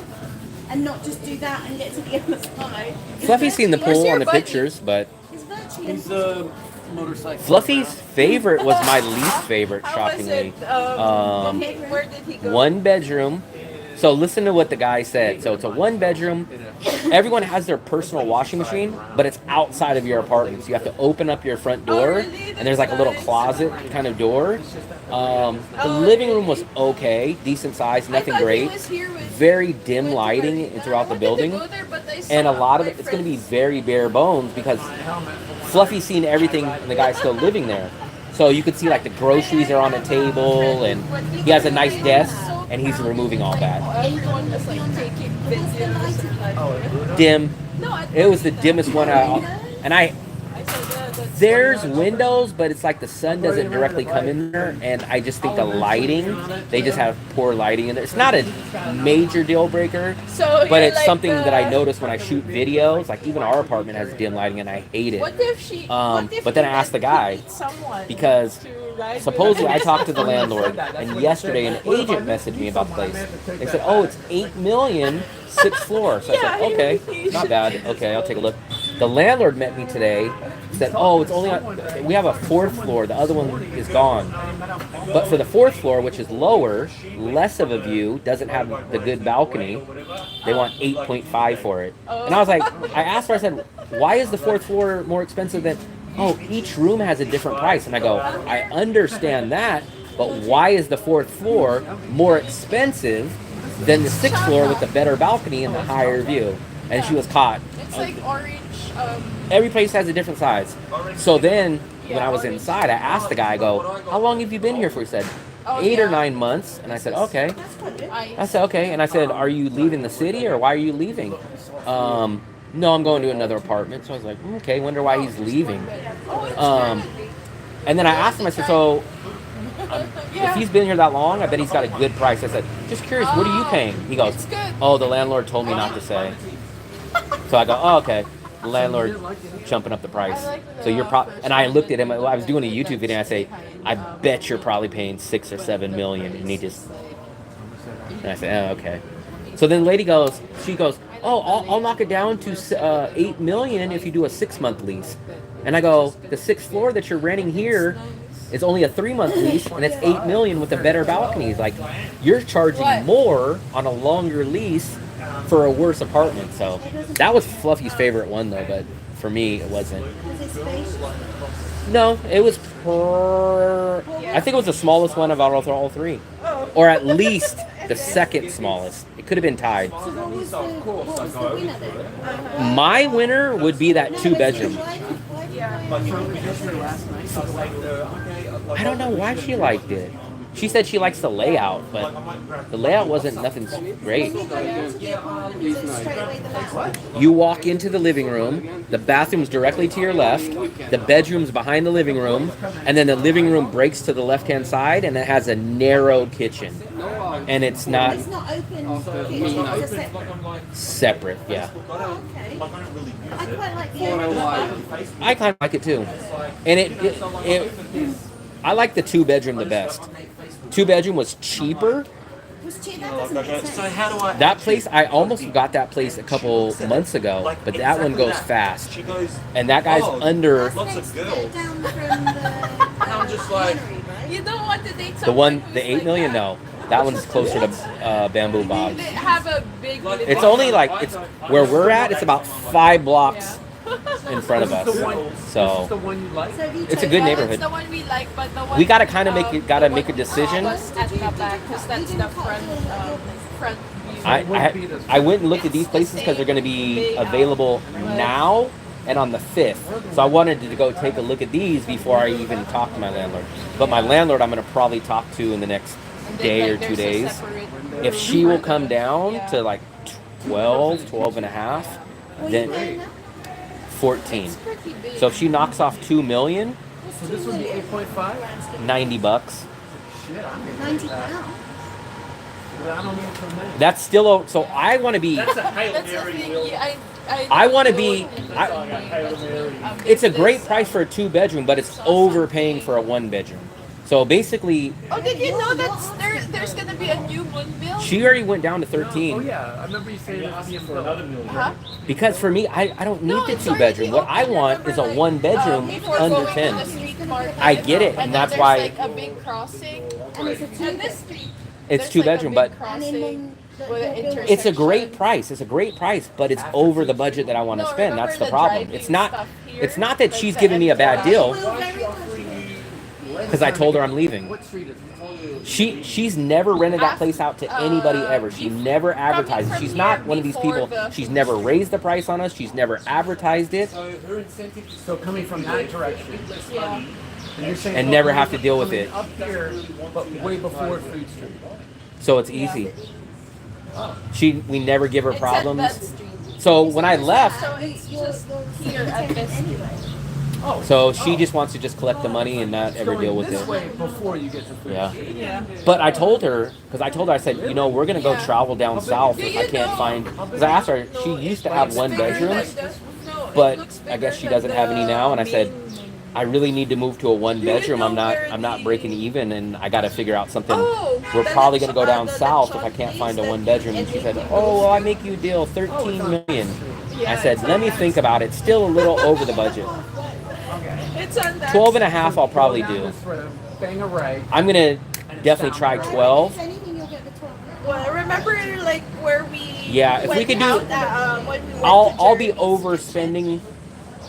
and not just do that and get to the other side. Fluffy's seen the Where's pool your on the buddy? pictures, but It's virtually He's a motorcycle. Fluffy's favorite was my least favorite, How was shockingly. it? Um, Where did he go? 1 bedroom. So listen to what the guy said. So it's a 1 bedroom. Everyone has their personal washing machine, but it's outside of your apartment. So you have to open up your front door, really? and there's like a little That's closet kind of door. The living room was okay, decent size, nothing I thought he great. was here with, Very dim with lighting her. throughout the I wanted to building. go there, but I saw And a lot of my it, it's going to be friends- very bare bones because Fluffy's seen everything and the guy's still living there. So you could see like the groceries are on the table and he has a nice desk and he's removing all that. Everyone was like taking videos and like. Dim. No, It was the dimmest one out. And I said, that's there's windows, but it's like the sun doesn't directly come in there. And I just think the lighting, they just have poor lighting in there. It's not a major deal breaker, So but you're it's like something that I the- notice when I shoot videos. Like even our apartment has dim lighting and I hate it. What if she? What if but then you I asked the met guy, someone because to ride with supposedly her? I talked to the landlord, and yesterday an agent messaged me about the place. They said, "Oh, it's 8 million, 6th floor." So I said, Yeah, "Okay, he not bad. Okay, I'll take a look." The landlord met me today. Said, "Oh, it's only we have a 4th floor. The other one is gone. But for the 4th floor, which is lower, less of a view, doesn't have the good balcony. They want 8.5 for it." And I was like, I asked her. I said, "Why is the 4th floor more expensive than?" "Oh, each room has a different price." And I go, "I understand that, but why is the 4th floor more expensive than the 6th floor with the better balcony and the higher view?" And she was caught. It's like orange. Every place has a different size. So then, when I was inside, I asked the guy, I go, "How long have you been here for?" He said, 8 or 9 months. And I said, "Okay." I said, "Okay." And I said, "Are you leaving the city or why are you leaving?" "No, I'm going to another apartment." So I was like, "Okay, wonder why he's leaving." And then I asked him, I said, "So, if he's been here that long, I bet he's got a good price." I said, "Just curious, what are you paying?" He goes, It's good. "Oh, the landlord told me not to say." So I go, "Oh, okay." The landlord jumping up the price. So you're and I looked at him. I was doing a YouTube video. And I say, "I bet you're probably paying 6 or 7 million." And he just, and I said, "Oh, okay." So then the lady goes, she goes, "Oh, I'll knock it down to 8 million if you do a 6-month lease." And I go, "The 6th floor that you're renting here is only a 3-month lease, and it's 8 million with a better balcony." Like, you're charging more on a longer lease for a worse apartment. So that was Fluffy's favorite one though, but for me it wasn't. Was it spacious? No, it was I think it was the smallest one of all 3, or at least the second smallest. It could have been tied. So what was the winner then? My winner would be that 2-bedroom. I don't know why she liked it. She said she likes the layout, but the layout wasn't nothing great. When you go down to the apartment, is it straight away the left? You walk into the living room, the bathroom's directly to your left, the bedroom's behind the living room, and then the living room breaks to the left-hand side, and it has a narrow kitchen. And it's not It's not open kitchen, it's a separate. separate, yeah. Oh, okay. I quite like the idea. I kind of like it too. And I like the 2-bedroom the best. 2-bedroom was cheaper. Was cheap, that doesn't make sense. So how do I? That place, I almost got that place a couple months ago, but that one goes fast. She goes. And that guy's Oh. under, Lots of girls. Down from the just like, You don't want to date The someone one, who's the 8 like million, that. no. That one's closer to Bamboo They Bob's. have a big. It's only like, it's where we're at, it's about 5 blocks in front of us. this is the So one you like? it's a good That's neighborhood. the one we like, but the one We gotta kind of make it, gotta the make a one decision. at the back, because that's the front view. I went and looked at these places because they're going to be available now and on the 5th. So I wanted to go take a look at these before I even talk to my landlord. But my landlord I'm going to probably talk to in the next day or 2 days. If she will come down to like 12 and a half, then 14. It's pretty big. So if she knocks off 2 million, So this would be 8.5? $90. Shit, I'm gonna £90. I don't need so many. That's still, so I want to be, That's a Hail That's the Mary thing. will. Yeah, I want to be, Hail Mary. it's a great price for a 2-bedroom, but it's overpaying for a 1-bedroom. So basically, Oh, did you know that there's gonna be a new Moonville? she already went down to Oh 13. yeah, I remember you saying it was being for another million. Huh? Because for me, I don't need No, the it's 2-bedroom. What I already want open, is a like, 1-bedroom before under going to 10. the street market. I get it, and that's then why there's like a big crossing. And it's a And this street, it's there's, like, a 2-bedroom, big but And crossing then with an it's a great intersection. price. It's a great price, but it's over the budget that I want to No, spend. remember That's the the problem. driving It's not. stuff here? It's not that Like she's the giving me a bad entrance. deal, We're very much because I told her I'm leaving. What street is it? She's never rented that place out to anybody ever. She never advertised it. from She's not here one of these before people. the She's never raised the price on us. She's never advertised it, So her incentive is so coming from that direction. Yeah. And you're saying and never have to deal with coming it. up here, but way before Food Street. So it's easy. We never give her It's at that problems. street. So when I left, So it's just here at this street. so she just wants to just collect the money and not ever deal with this it. way before you get to Food Yeah. Street. Yeah. But I told her, because I said, you know, we're gonna go Yeah. travel down south Do if you I can't know- find. Because I asked her, she used to have 1-bedrooms, but I guess she doesn't have any now. And I said, I really need to move to a 1-bedroom. I'm not breaking even, and I got to figure out something. We're probably gonna go down south if I can't find a 1-bedroom. And she said, oh, well, I make you a deal, 13 million. I said, let me think about it. Still a little over the budget. It's on that 12 and a half I'll probably Go down do. this road, bang a right. I'm gonna definitely try 12. If anything, you'll get the 12. Well, remember like where we Yeah, if we went could do- out, when we went I'll to be Jeremy's overspending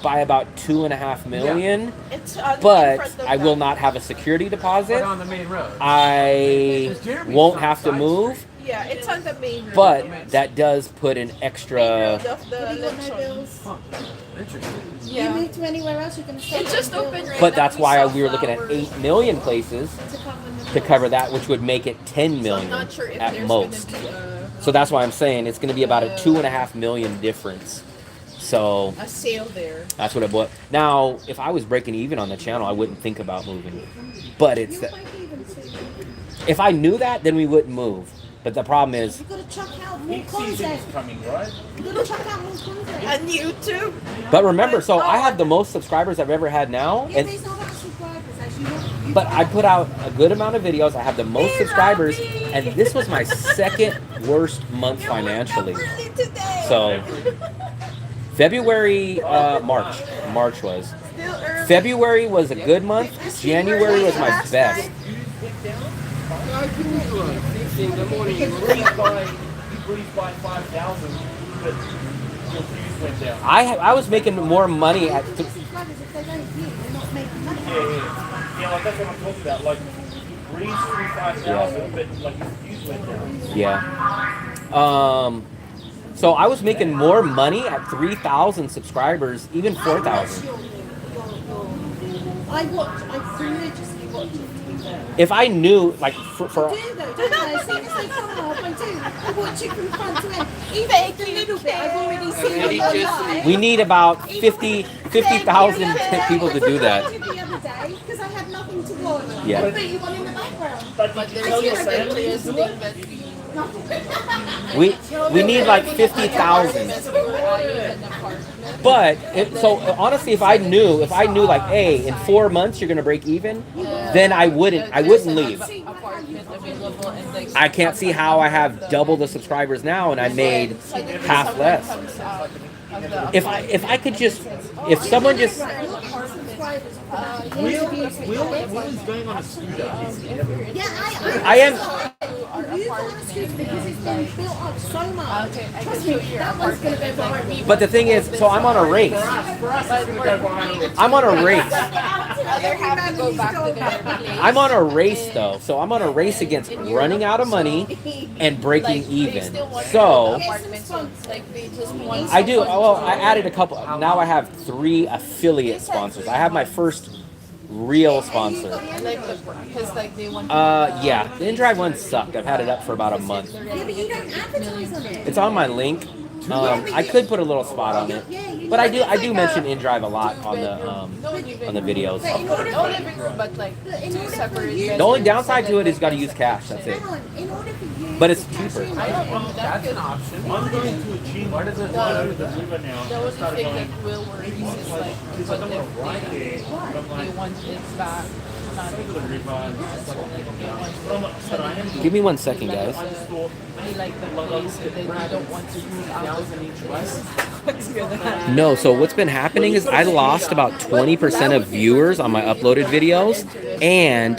by about 2.5 million, It's on in but front of I will that. not have a security But deposit. on the main road. I won't have to move, Yeah, it's on the main road. but that does put an Main extra. road of the Have you got no Lechon. bills? Interesting. You Yeah. move to anywhere else, you're going to start It just getting opened bills right But now. that's why saw we were looking at flowers. 8 million places to cover the to bills. cover that, which would make it 10 So I'm million not sure if at there's most. gonna be So that's why I'm saying it's going to be about a 2.5 million difference. So a sale there. that's what it was. Now, if I was breaking even on the channel, I wouldn't think about moving. But it's You that might even too. if I knew that, then we wouldn't move. But the problem is, You've got to chuck out more content. coming, right? You've got to chuck out more content. On YouTube. but remember, so I have the most subscribers I've ever had now, Yeah, and there's not that subscribers as you want. but I put out a good amount of videos. I have the most subscribers, and this was my second worst month financially. Early today. So February, March was. Still early. February was a good month. January was my best. You breathed by 5,000, but your views went down. I was making more money at. Subscribers, if they don't view, they're not making money. Yeah, like that's what I'm talking about. Like, breathed through 5,000, but like your views went down. Yeah. So I was making more money at 3,000 subscribers, even 4,000. I religiously watch it, to be fair. If I knew, like, for I do though, don't I? As soon as they come up, I do. I watch it from front to end. Even if a little bit, I've already seen on live. we need about 50,000 people to do that. The other day, because I had nothing to watch. Yeah. I put you one in the background. But There's definitely a thing that We need like 50,000. But so honestly, if I knew like, hey, in 4 months you're gonna break even, then I wouldn't leave. apartment available and like I can't see how I have double the subscribers now and I made half less. If someone just drivers for that. Will's going on a scooter. I am. Our You can't excuse me because it's been built up so much. Okay, I can Trust show me, you your that one's going to go viral. But the thing is, so I'm on a race. I'm on a race. Other have to go back to their place. I'm on a race though, so I'm on a race against running out of money and breaking Like, they even. still want So the apartment, so it's like they just want I do. someone Well, to- I added a couple. Now I have 3 affiliate sponsors. I have my first real sponsor. like because like they want. Yeah, the InDrive one sucked. I've had it up for about a month. Yeah, but you don't advertise on it. It's on my link. I could put a little spot on it, but I do mention InDrive a lot on the videos. No living room, but like two separate. The only downside to it is you got to use cash. That's it. Hang on, in order for you But it's cheaper. I don't know. That's an option. I'm going to a gym. Why does it matter the river now? The only thing that will worry is like It's like I'm gonna ride there. But I'm they like, want this back. Not go to the river and it's like, but I'm like, but I am Give me 1 second, guys. I just thought, they like the place, and then you don't want to move out of the place. What's gonna happen? No, so what's been happening is I lost about 20% of viewers on my uploaded videos, and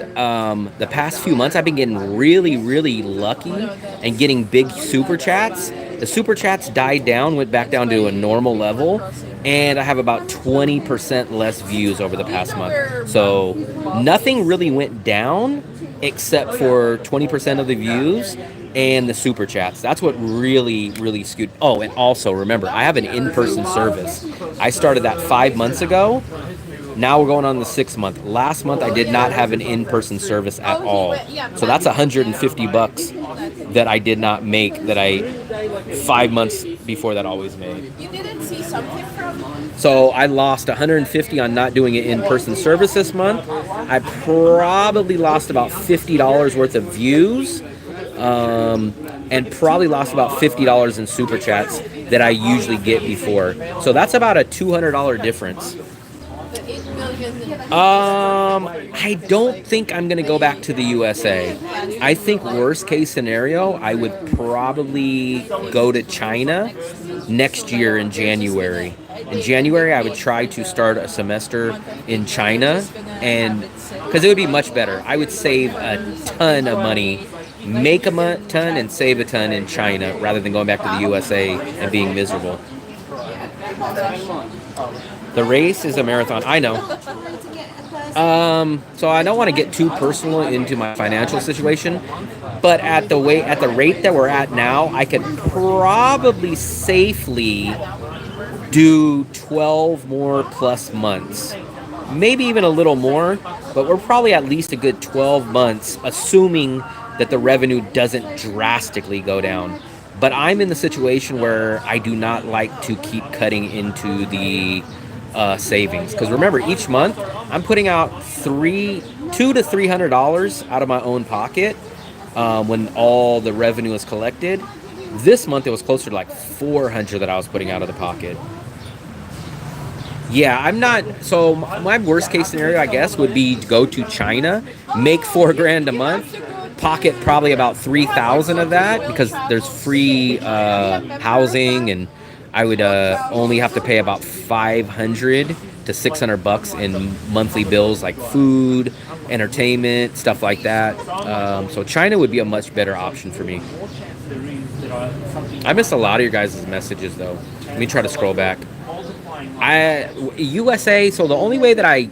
the past few months I've been getting really, really lucky and getting big super chats. The super chats died down, went back down to a normal level, and I have about 20% less views over the past month. So nothing really went down except for 20% of the views and the super chats. That's what really, really skewed. Oh, and also remember, I have an in-person service. I started that 5 months ago. Now we're going on the 6th month. Last month I did not have an in-person service at all. So that's $150 that I did not make that I 5 months before that always made. You didn't see something from. So I lost 150 on not doing an in-person service this month. I probably lost about $50 worth of views. And probably lost about $50 in super chats that I usually get before. So that's about a $200 difference. The 8 million. I don't think I'm gonna go back to the USA. I think worst case scenario, I would probably go to China next year in January. In January, I would try to start a semester in China, and because it would be much better. I would save a ton of money, make a ton, and save a ton in China rather than going back to the USA and being miserable. The race is a marathon. I know. So I don't want to get too personal into my financial situation, but at the rate that we're at now, I could probably safely do 12 more plus months. Maybe even a little more, but we're probably at least a good 12 months, assuming that the revenue doesn't drastically go down. But I'm in the situation where I do not like to keep cutting into the savings, because remember, each month I'm putting out $200 to $300 out of my own pocket when all the revenue is collected. This month it was closer to like $400 that I was putting out of the pocket. Yeah, I'm not. So my worst case scenario, I guess, would be to go to China, make $4,000 a month, pocket probably about 3,000 of that because there's free housing, and I would only have to pay about $500 to $600 in monthly bills like food, entertainment, stuff like that. So China would be a much better option for me. I missed a lot of your guys' messages though. Let me try to scroll back. USA, so the only way that I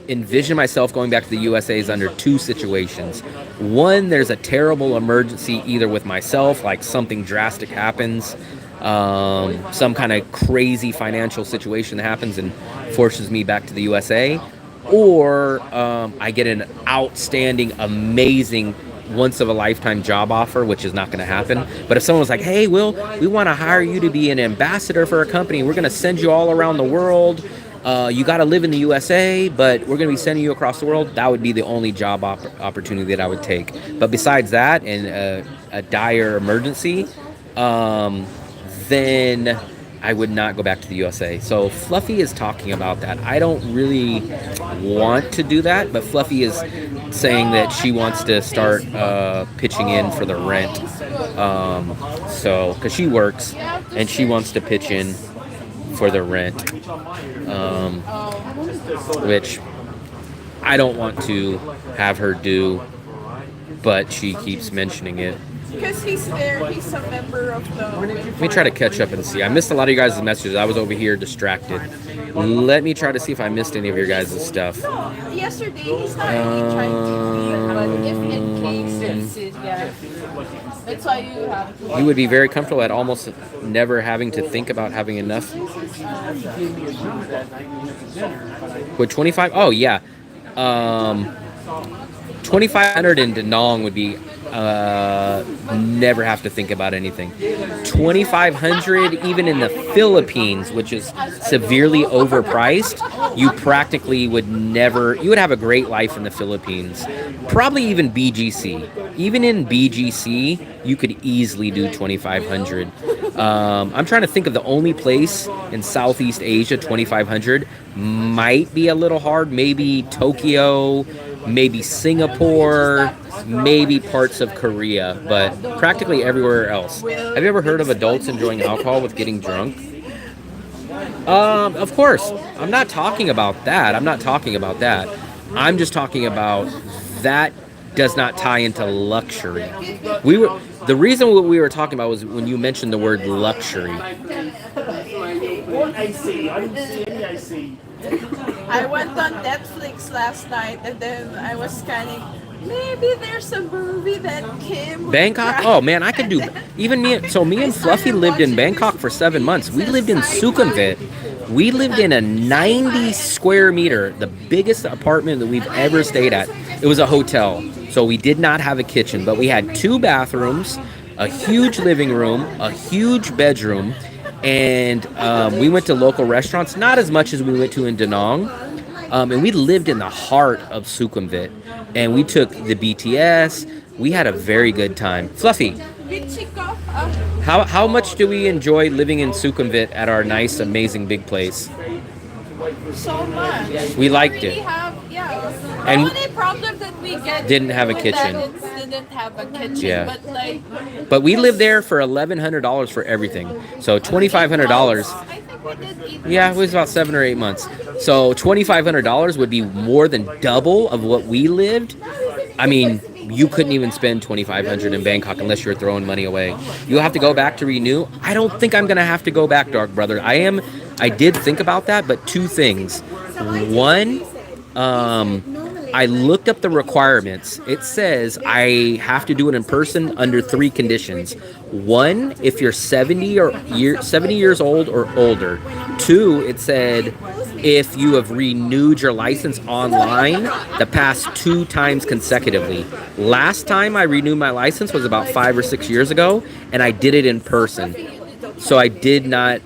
envision myself going back to the USA is under 2 situations. One, there's a terrible emergency either with myself, like something drastic happens, some kind of crazy financial situation that happens and forces me back to the USA, or I get an outstanding, amazing, once-of-a-lifetime job offer, which is not going to happen. But if someone was like, hey, Will, we want to hire you to be an ambassador for a company. We're going to send you all around the world. You got to live in the USA, but we're going to be sending you across the world. That would be the only job opportunity that I would take. But besides that, and a dire emergency, then I would not go back to the USA. So Fluffy is talking about that. I don't really want to do that, but Fluffy is saying that she wants to start pitching in for the rent. So, because she works and she wants to pitch in for the rent, which I don't want to have her do, but she keeps mentioning it. Because he's there, he's a member of the... Let me try to catch up and see. I missed a lot of you guys' messages. I was over here distracted. Let me try to see if I missed any of your guys' stuff. No, yesterday he's not really trying to but if in case, yeah. That's why you have to... You would be very comfortable at almost never having to think about having enough. With 25? Oh, yeah. 2,500 in Da Nang would be never have to think about anything. 2,500 even in the Philippines, which is severely overpriced, you practically would never, you would have a great life in the Philippines. Probably even BGC. Even in BGC, you could easily do 2,500. I'm trying to think of the only place in Southeast Asia, 2,500 might be a little hard. Maybe Tokyo, maybe Singapore, maybe parts of Korea, but practically everywhere else. Have you ever heard of adults enjoying alcohol with getting drunk? Of course. I'm not talking about that. I'm just talking about that does not tie into luxury. The reason what we were talking about was when you mentioned the word luxury. What AC? I didn't see any AC. I went on Netflix last night and then I was scanning. Maybe there's a movie that Kim. Bangkok? Oh man, I could do. Even me. So me and Fluffy lived in Bangkok for 7 months. We lived in Sukhumvit. We lived in a 90 square meter, the biggest apartment that we've ever stayed at. It was a hotel, so we did not have a kitchen, but we had 2 bathrooms, a huge living room, a huge bedroom, and we went to local restaurants, not as much as we went to in Da Nang. And we lived in the heart of Sukhumvit, and we took the BTS. We had a very good time. Fluffy, how much do we enjoy living in Sukhumvit at our nice, amazing big place? So much. We liked it. And the only problem that we didn't have a kitchen. Didn't have a kitchen. Yeah. But we lived there for $1,100 for everything. So $2,500. Yeah, it was about 7 or 8 months. So $2,500 would be more than double of what we lived. I mean, you couldn't even spend $2,500 in Bangkok unless you're throwing money away. You'll have to go back to renew. I don't think I'm gonna have to go back, Dark Brother. I did think about that, but 2 things. One, I looked up the requirements. It says I have to do it in person under 3 conditions. 1, if you're 70 years old or older. 2, it said if you have renewed your license online the past 2 times consecutively. Last time I renewed my license was about 5 or 6 years ago, and I did it in person. So I did not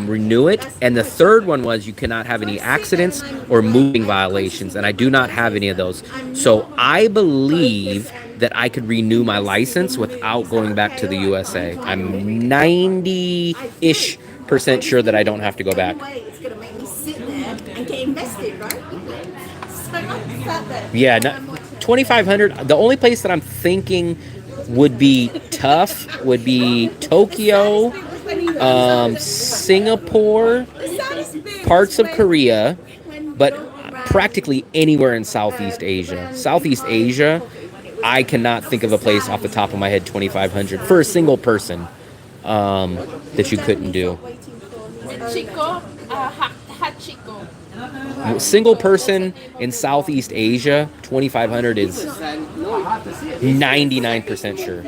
renew it. And the third one was you cannot have any accidents or moving violations, and I do not have any of those. So I believe that I could renew my license without going back to the USA. I'm 90-ish% sure that I don't have to go back. It's going to make me sit there and get invested, right? So I sat there. Yeah, 2,500. The only place that I'm thinking would be tough would be Tokyo, Singapore, parts of Korea, but practically anywhere in Southeast Asia. Southeast Asia, I cannot think of a place off the top of my head 2,500 for a single person that you couldn't do. Chico, Hachiko. Single person in Southeast Asia, 2,500 is 99% sure.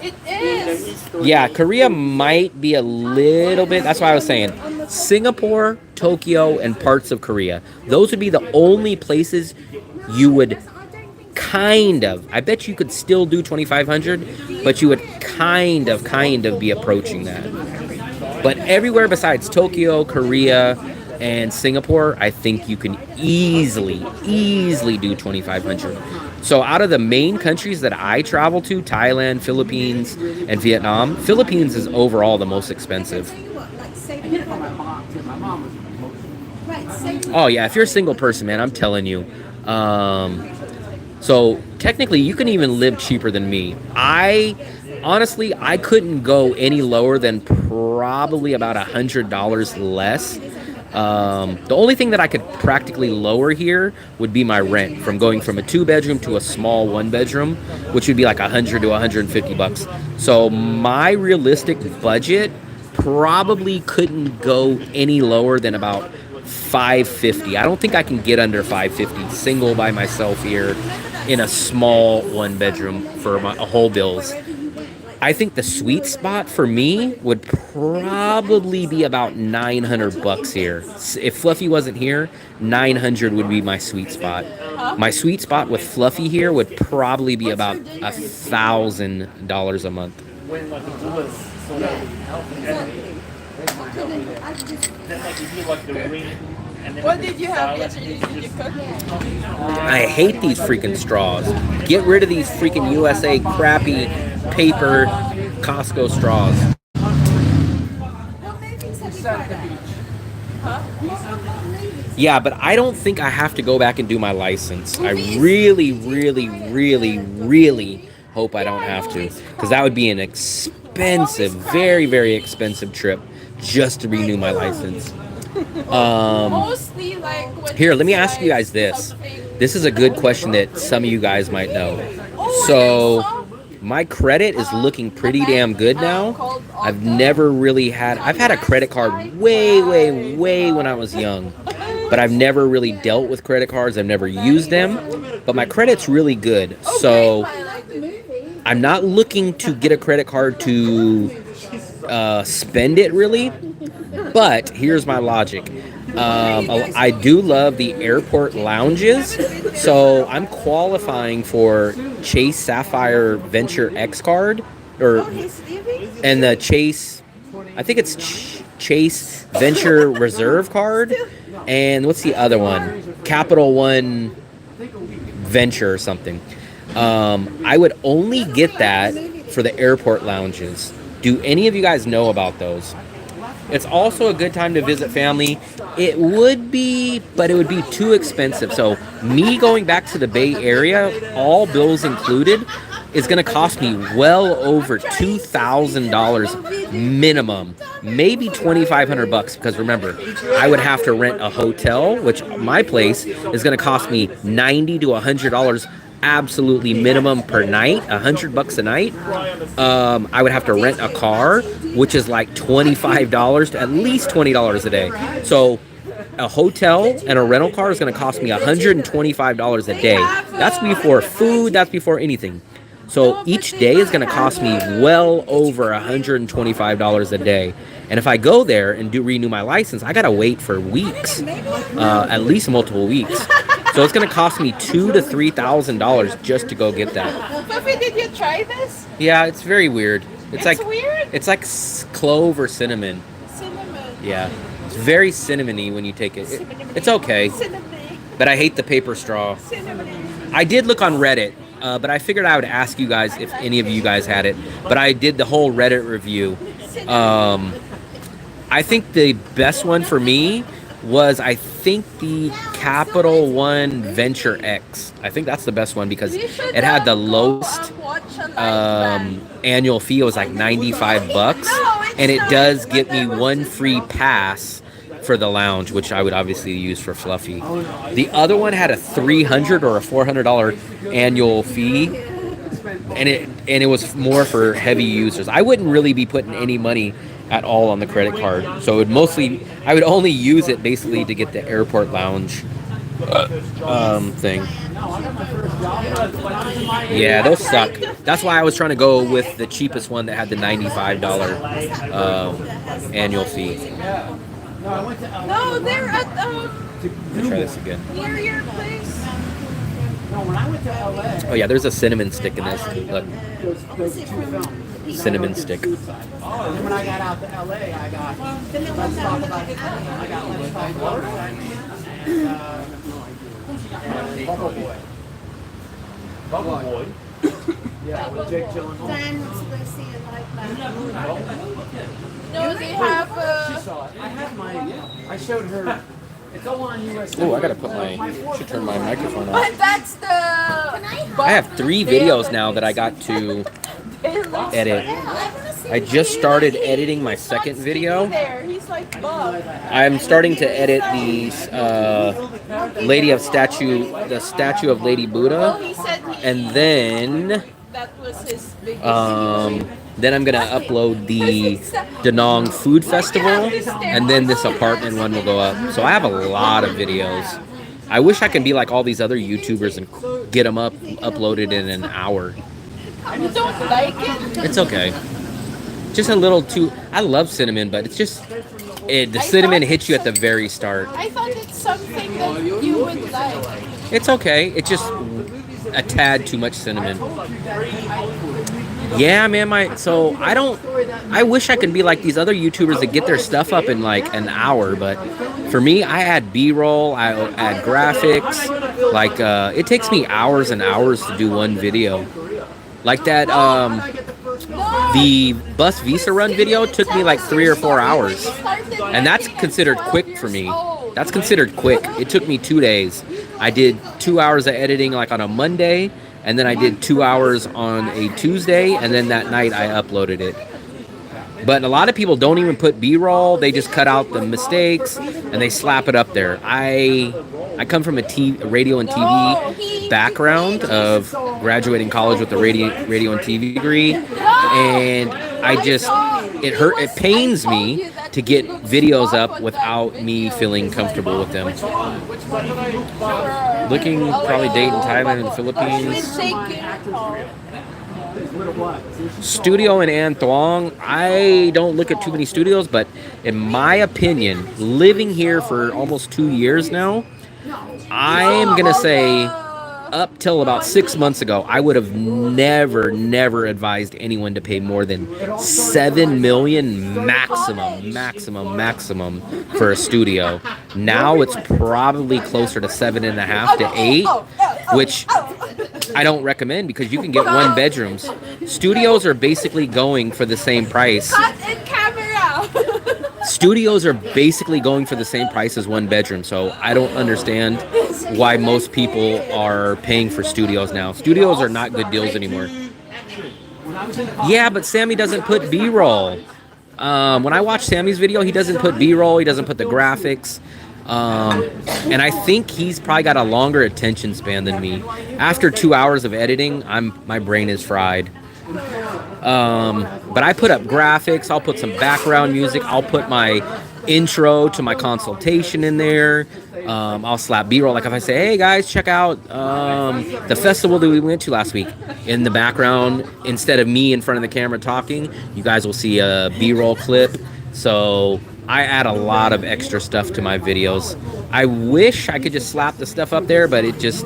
It is. Yeah, Korea might be a little bit. That's why I was saying Singapore, Tokyo, and parts of Korea. Those would be the only places you would kind of. I bet you could still do 2,500, but you would kind of be approaching that. But everywhere besides Tokyo, Korea, and Singapore, I think you can easily do 2,500. So out of the main countries that I travel to, Thailand, Philippines, and Vietnam, Philippines is overall the most expensive. Oh yeah, if you're a single person, man, I'm telling you. So technically, you can even live cheaper than me. honestly, I couldn't go any lower than probably about $100 less. The only thing that I could practically lower here would be my rent from going from a 2-bedroom to a small 1-bedroom, which would be like 100 to 150 bucks. So my realistic budget probably couldn't go any lower than about 550. I don't think I can get under 550 single by myself here in a small 1-bedroom for a whole bills. I think the sweet spot for me would probably be about 900 bucks here. If Fluffy wasn't here, 900 would be my sweet spot. My sweet spot with Fluffy here would probably be about $1,000 a month. When like the was sold out then like if you like the ring and then What did you have yesterday? Did you cook? I hate these freaking straws. Get rid of these freaking USA crappy paper Costco straws. Yeah, but I don't think I have to go back and do my license. I really, really, really, really hope I don't have to, because that would be an expensive, very, very expensive trip just to renew my license. Mostly like when Here, let me it's ask you guys like this. something- This is a good question that some of you guys might know. Oh, So, my credit is looking pretty damn good now. I've never really had, I've had a credit card way, way, way when I was young. But I've never really dealt with credit cards. I've never used them. But my credit's really good. So, I'm not looking to get a credit card to spend it really. But here's my logic. I do love the airport lounges, so I'm qualifying for Chase Sapphire Venture X card, and the Chase, I think it's Chase Venture Reserve card, and what's the other one? Capital One Venture or something. I would only get that for the airport lounges. Do any of you guys know about those? It's also a good time to visit family. It would be, but it would be too expensive. So me going back to the Bay Area, all bills included, is going to cost me well over $2,000 minimum, maybe 2,500 bucks. Because remember, I would have to rent a hotel, which my place is going to cost me $90 to $100 absolutely minimum per night, 100 bucks a night. I would have to rent a car, which is like $25 to at least $20 a day. So a hotel and a rental car is going to cost me $125 a day. That's before food, that's before anything. So each day is going to cost me well over $125 a day. And if I go there and do renew my license, I got to wait for weeks, at least multiple weeks. So it's going to cost me $2,000 to $3,000 just to go get that. Sophie, did you try this? Yeah, it's very weird. It's like weird? It's like clove or cinnamon. Cinnamon. Yeah, it's very cinnamony when you take it. It's okay, Cinnamon. but I hate the paper straw. Cinnamon. I did look on Reddit, but I figured I would ask you guys if any of you guys had it. But I did the whole Reddit review. I think the best one for me was, I think, the Capital One Venture X. I think that's the best one because it had the lowest annual fee. It was like 95 bucks, and it does get me one free pass for the lounge, which I would obviously use for Fluffy. The other one had a $300 or a $400 annual fee, and it was more for heavy users. I wouldn't really be putting any money at all on the credit card, so I would only use it basically to get the airport lounge thing. Yeah, those suck. That's why I was trying to go with the cheapest one that had the $95 annual fee. No, they're at Let me try this again. near your place. Oh yeah, there's a cinnamon stick in this. Look, cinnamon stick. When I got out to LA, I got let's talk about it. I got let's talk about it. Bubble Boy. Bubble Boy. Yeah, with Jake Gyllenhaal. Dan wants to go see it like that. No, they have She saw it. I have my. I showed her. It's all on US. Oh, I gotta put should turn my microphone But off. that's the. I have 3 videos now that I got to edit. I just started editing my second video. He's like, Bob. I'm starting to edit the the statue of Lady Buddha, He said and then that was his biggest then I'm gonna upload the Danong Food Festival, and then this apartment one will go up. So I have a lot of videos. I wish I could be like all these other YouTubers and get them uploaded in an hour. You don't like it? It's okay. Just a little too. I love cinnamon, but it's just the cinnamon hits you at the very start. I thought it's something that you would like. It's okay. It's just a tad too much cinnamon. Yeah, man. I wish I could be like these other YouTubers that get their stuff up in like an hour, but for me, I add B-roll, I add graphics. Like it takes me hours and hours to do one video. Like that, the bus visa run video took me like 3 or 4 hours, and that's considered quick for me. That's considered quick. It took me 2 days. I did 2 hours of editing like on a Monday, and then I did 2 hours on a Tuesday, and then that night I uploaded it. But a lot of people don't even put B-roll. They just cut out the mistakes and they slap it up there. I come from a radio and TV background of graduating college with a radio and TV degree, and it pains me to get videos up without me feeling comfortable with them. Looking probably date in Thailand and the Philippines. Studio in An Thuong. I don't look at too many studios, but in my opinion, living here for almost 2 years now, I am gonna say up till about 6 months ago, I would have never advised anyone to pay more than 7 million maximum for a studio. Now it's probably closer to 7.5 to 8, which I don't recommend because you can get 1 bedrooms. Studios are basically going for the same price. Studios are basically going for the same price as 1 bedroom, so I don't understand why most people are paying for studios now. Studios are not good deals anymore. Yeah, but Sammy doesn't put B-roll. When I watch Sammy's video, he doesn't put B-roll, he doesn't put the graphics. And I think he's probably got a longer attention span than me. After 2 hours of editing, my brain is fried. But I put up graphics, I'll put some background music, I'll put my intro to my consultation in there. I'll slap B-roll, like if I say, hey guys, check out the festival that we went to last week. In the background, instead of me in front of the camera talking, you guys will see a B-roll clip. So I add a lot of extra stuff to my videos. I wish I could just slap the stuff up there, but I just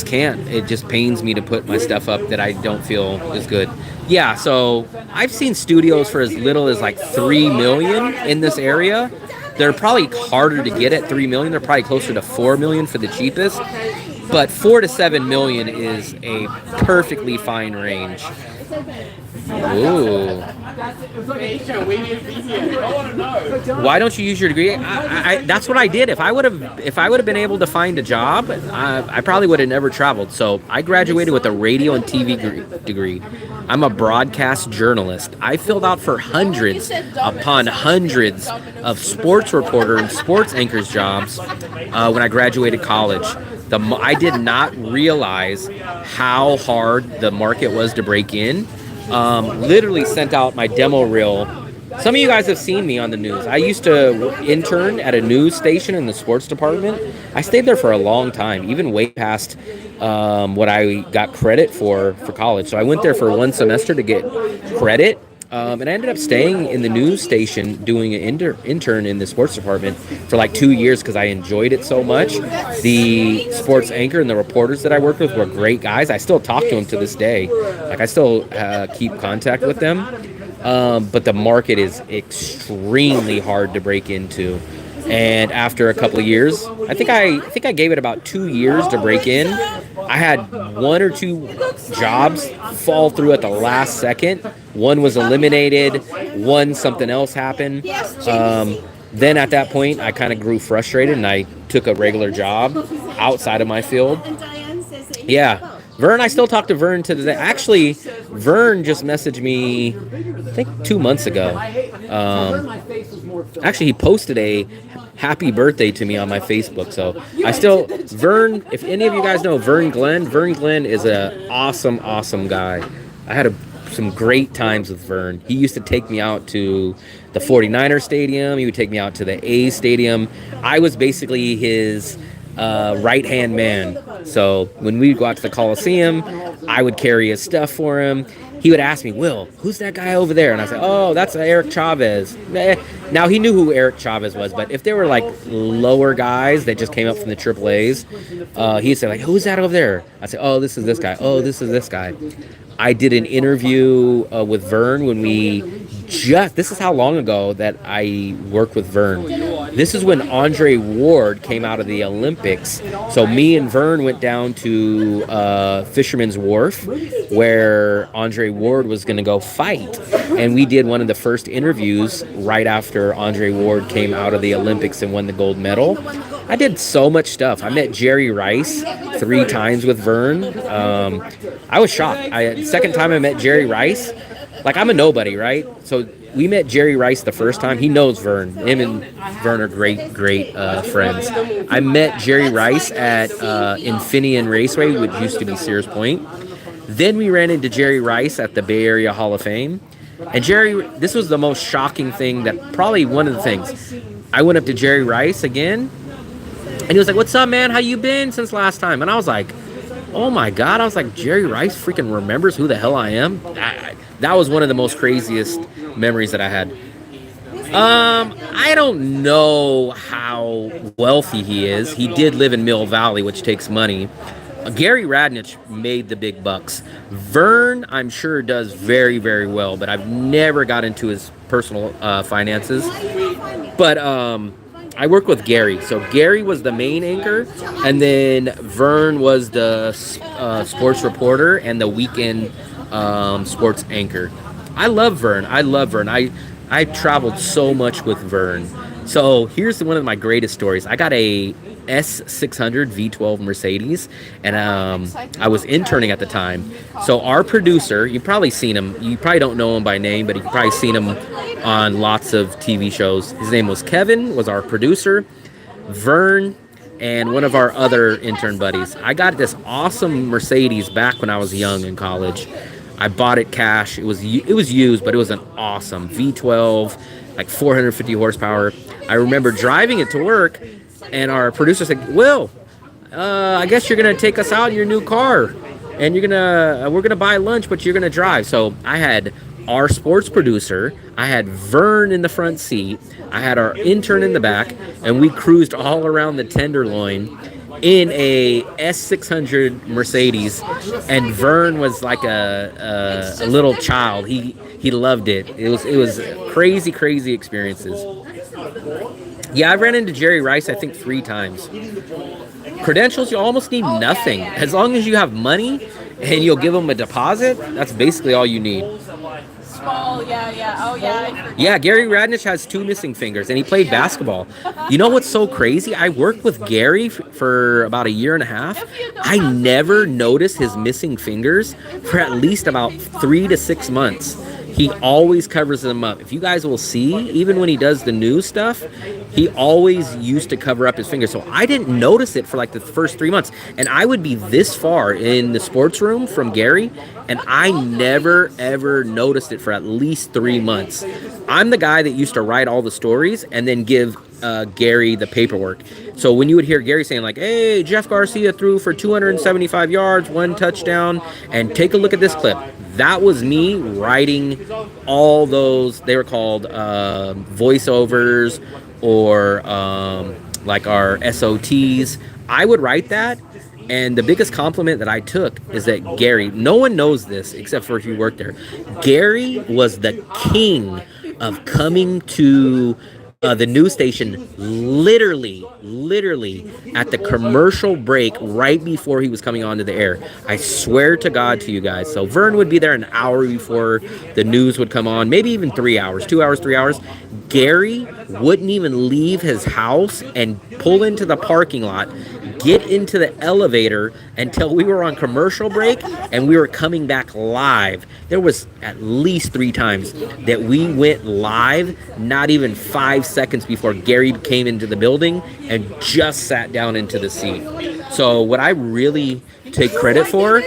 can't. It just pains me to put my stuff up that I don't feel is good. Yeah, so I've seen studios for as little as like 3 million in this area. They're probably harder to get at 3 million. They're probably closer to 4 million for the cheapest. But 4 to 7 million is a perfectly fine range. Ooh. Why don't you use your degree? That's what I did. If I would have been able to find a job, I probably would have never traveled. So I graduated with a radio and TV degree. I'm a broadcast journalist. I filled out for hundreds upon hundreds of sports reporter and sports anchors jobs when I graduated college. I did not realize how hard the market was to break in. Literally sent out my demo reel. Some of you guys have seen me on the news. I used to intern at a news station in the sports department. I stayed there for a long time, even way past what I got credit for college. So I went there for 1 semester to get credit. And I ended up staying in the news station doing an intern in the sports department for like 2 years because I enjoyed it so much. The sports anchor and the reporters that I worked with were great guys. I still talk to them to this day. Like I still keep contact with them. But the market is extremely hard to break into. And after a couple of years, I think I gave it about 2 years to break in. I had 1 or 2 jobs fall through at the last second. One was eliminated. One, something else happened. Then at that point, I kind of grew frustrated and I took a regular job outside of my field. Yeah. Vern, I still talk to Vern to today. Actually, Vern just messaged me, I think 2 months ago. Actually, he posted a happy birthday to me on my Facebook. So I still, Vern, if any of you guys know Vern Glenn is an awesome, awesome guy. I had some great times with Vern. He used to take me out to the 49er stadium. He would take me out to the A's stadium. I was basically his right-hand man. So when we would go out to the Coliseum, I would carry his stuff for him. He would ask me, Will, who's that guy over there? And I said, oh, that's Eric Chavez. Now, he knew who Eric Chavez was, but if there were, like, lower guys that just came up from the AAAs, he'd say, like, who's that over there? I'd say, oh, this is this guy. Oh, this is this guy. I did an interview with Vern when this is how long ago that I worked with Vern. This is when Andre Ward came out of the Olympics. So me and Vern went down to Fisherman's Wharf where Andre Ward was going to go fight. And we did one of the first interviews right after Andre Ward came out of the Olympics and won the gold medal. I did so much stuff. I met Jerry Rice 3 times with Vern. I was shocked. Second time I met Jerry Rice, like, I'm a nobody, right? So we met Jerry Rice the first time. He knows Vern. Him and Vern are great friends. I met Jerry Rice at Infineon Raceway, which used to be Sears Point. Then we ran into Jerry Rice at the Bay Area Hall of Fame. And Jerry, this was the most shocking thing, that probably one of the things. I went up to Jerry Rice again, and he was like, what's up, man? How you been since last time? And I was like, oh my God. I was like, Jerry Rice freaking remembers who the hell I am? That was one of the most craziest memories that I had. I don't know how wealthy he is. He did live in Mill Valley, which takes money. Gary Radnich made the big bucks. Vern, I'm sure, does very, very well, but I've never got into his personal finances. But I worked with Gary. So Gary was the main anchor, and then Vern was the sports reporter and the weekend sports anchor. I love Vern. I traveled so much with Vern. So here's one of my greatest stories. I got a S600 V12 Mercedes, and I was interning at the time. So our producer, you've probably seen him. You probably don't know him by name, but you've probably seen him on lots of TV shows. His name was Kevin, was our producer. Vern, and one of our other intern buddies. I got this awesome Mercedes back when I was young in college. I bought it cash. It was used, but it was an awesome V12, like 450 horsepower. I remember driving it to work, and our producer said, Will, I guess you're gonna take us out in your new car, and we're gonna buy lunch, but you're gonna drive. So I had our sports producer, I had Vern in the front seat, I had our intern in the back, and we cruised all around the Tenderloin in a S600 Mercedes, and Vern was like a little child. He loved it. It was crazy experiences. Yeah, I've ran into Jerry Rice, I think 3 times. Credentials, you almost need nothing. As long as you have money and you'll give them a deposit, that's basically all you need. Small, yeah. Oh, yeah. Yeah, Gary Radnich has 2 missing fingers, and he played basketball. You know what's so crazy? I worked with Gary for about a year and a half. I never noticed his missing fingers for at least about 3 to 6 months. He always covers them up. If you guys will see, even when he does the news stuff, he always used to cover up his fingers. So I didn't notice it for like the first 3 months. And I would be this far in the sports room from Gary, and I never, ever noticed it for at least 3 months. I'm the guy that used to write all the stories and then give Gary the paperwork. So when you would hear Gary saying like, hey, Jeff Garcia threw for 275 yards, 1 touchdown, and take a look at this clip. That was me writing all those, they were called voiceovers or like our SOTs. I would write that, and the biggest compliment that I took is that Gary, no one knows this except for if you work there, Gary was the king of coming to the news station literally at the commercial break right before he was coming onto the air. I swear to God to you guys. So Vern would be there an hour before the news would come on, maybe even 3 hours, 2 hours, 3 hours. Gary wouldn't even leave his house and pull into the parking lot, get into the elevator until we were on commercial break and we were coming back live. There was at least 3 times that we went live not even 5 seconds before Gary came into the building and just sat down into the seat. So what I really take credit for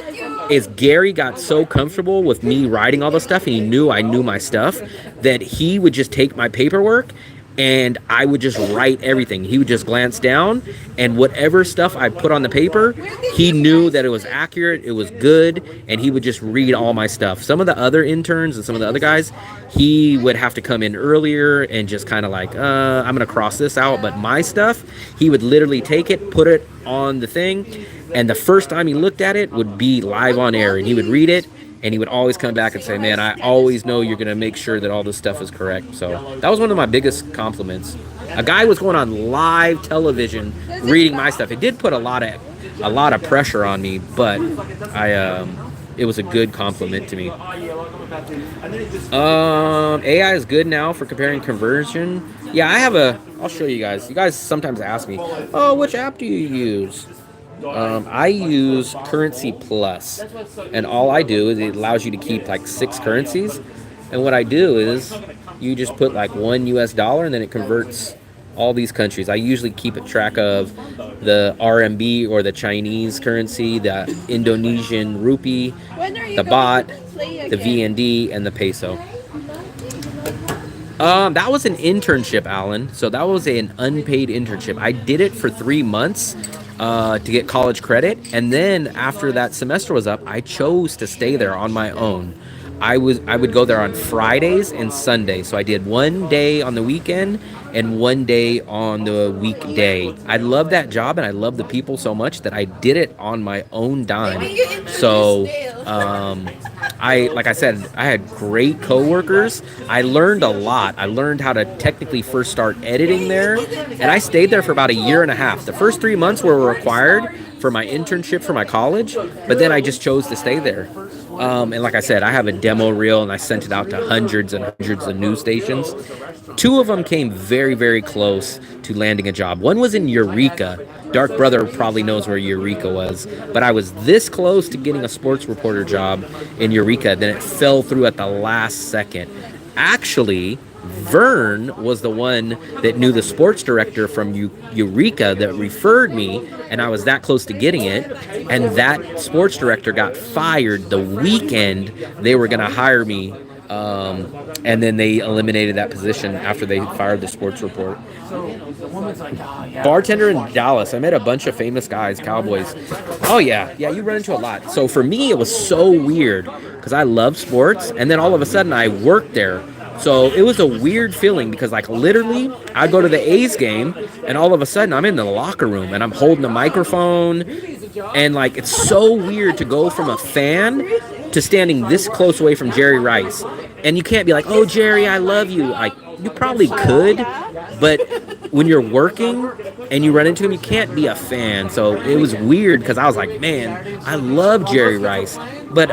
is Gary got so comfortable with me writing all the stuff, and he knew I knew my stuff, that he would just take my paperwork and I would just write everything. He would just glance down, and whatever stuff I put on the paper, he knew that it was accurate, it was good, and he would just read all my stuff. Some of the other interns and some of the other guys, he would have to come in earlier and just kind of like, I'm going to cross this out. But my stuff, he would literally take it, put it on the thing, and the first time he looked at it would be live on air, and he would read it. And he would always come back and say, man, I always know you're going to make sure that all this stuff is correct. So that was one of my biggest compliments. A guy was going on live television reading my stuff. It did put a lot of pressure on me, but it was a good compliment to me. AI is good now for comparing conversion. Yeah, I'll show you guys. You guys sometimes ask me, oh, which app do you use? I use Currency Plus, and all I do is it allows you to keep like 6 currencies, and what I do is you just put like $1 US, and then it converts all these countries. I usually keep a track of the RMB or the Chinese currency, the Indonesian rupee, the baht, the VND, and the peso. That was an internship, Alan. So that was an unpaid internship. I did it for 3 months. To get college credit, and then after that semester was up, I chose to stay there on my own. I would go there on Fridays and Sundays, so I did 1 day on the weekend and 1 day on the weekday. I love that job, and I love the people so much that I did it on my own dime. So like I said, I had great coworkers. I learned a lot. I learned how to technically first start editing there, and I stayed there for about 1.5 years. The first 3 months were required for my internship for my college, but then I just chose to stay there. And like I said, I have a demo reel, and I sent it out to hundreds and hundreds of news stations. 2 of them came very, very close to landing a job. One was in Eureka. Dark Brother probably knows where Eureka was, but I was this close to getting a sports reporter job in Eureka, then it fell through at the last second. Actually, Vern was the one that knew the sports director from Eureka that referred me, and I was that close to getting it, and that sports director got fired the weekend they were going to hire me, and then they eliminated that position after they fired the sports report. Bartender in Dallas. I met a bunch of famous guys, cowboys. Oh yeah, you run into a lot. So for me, it was so weird because I love sports, and then all of a sudden I worked there. So it was a weird feeling because, like, literally, I'd go to the A's game, and all of a sudden, I'm in the locker room, and I'm holding a microphone, and, like, it's so weird to go from a fan to standing this close away from Jerry Rice. And you can't be like, oh, Jerry, I love you. Like, you probably could, but when you're working and you run into him, you can't be a fan. So it was weird because I was like, man, I love Jerry Rice. But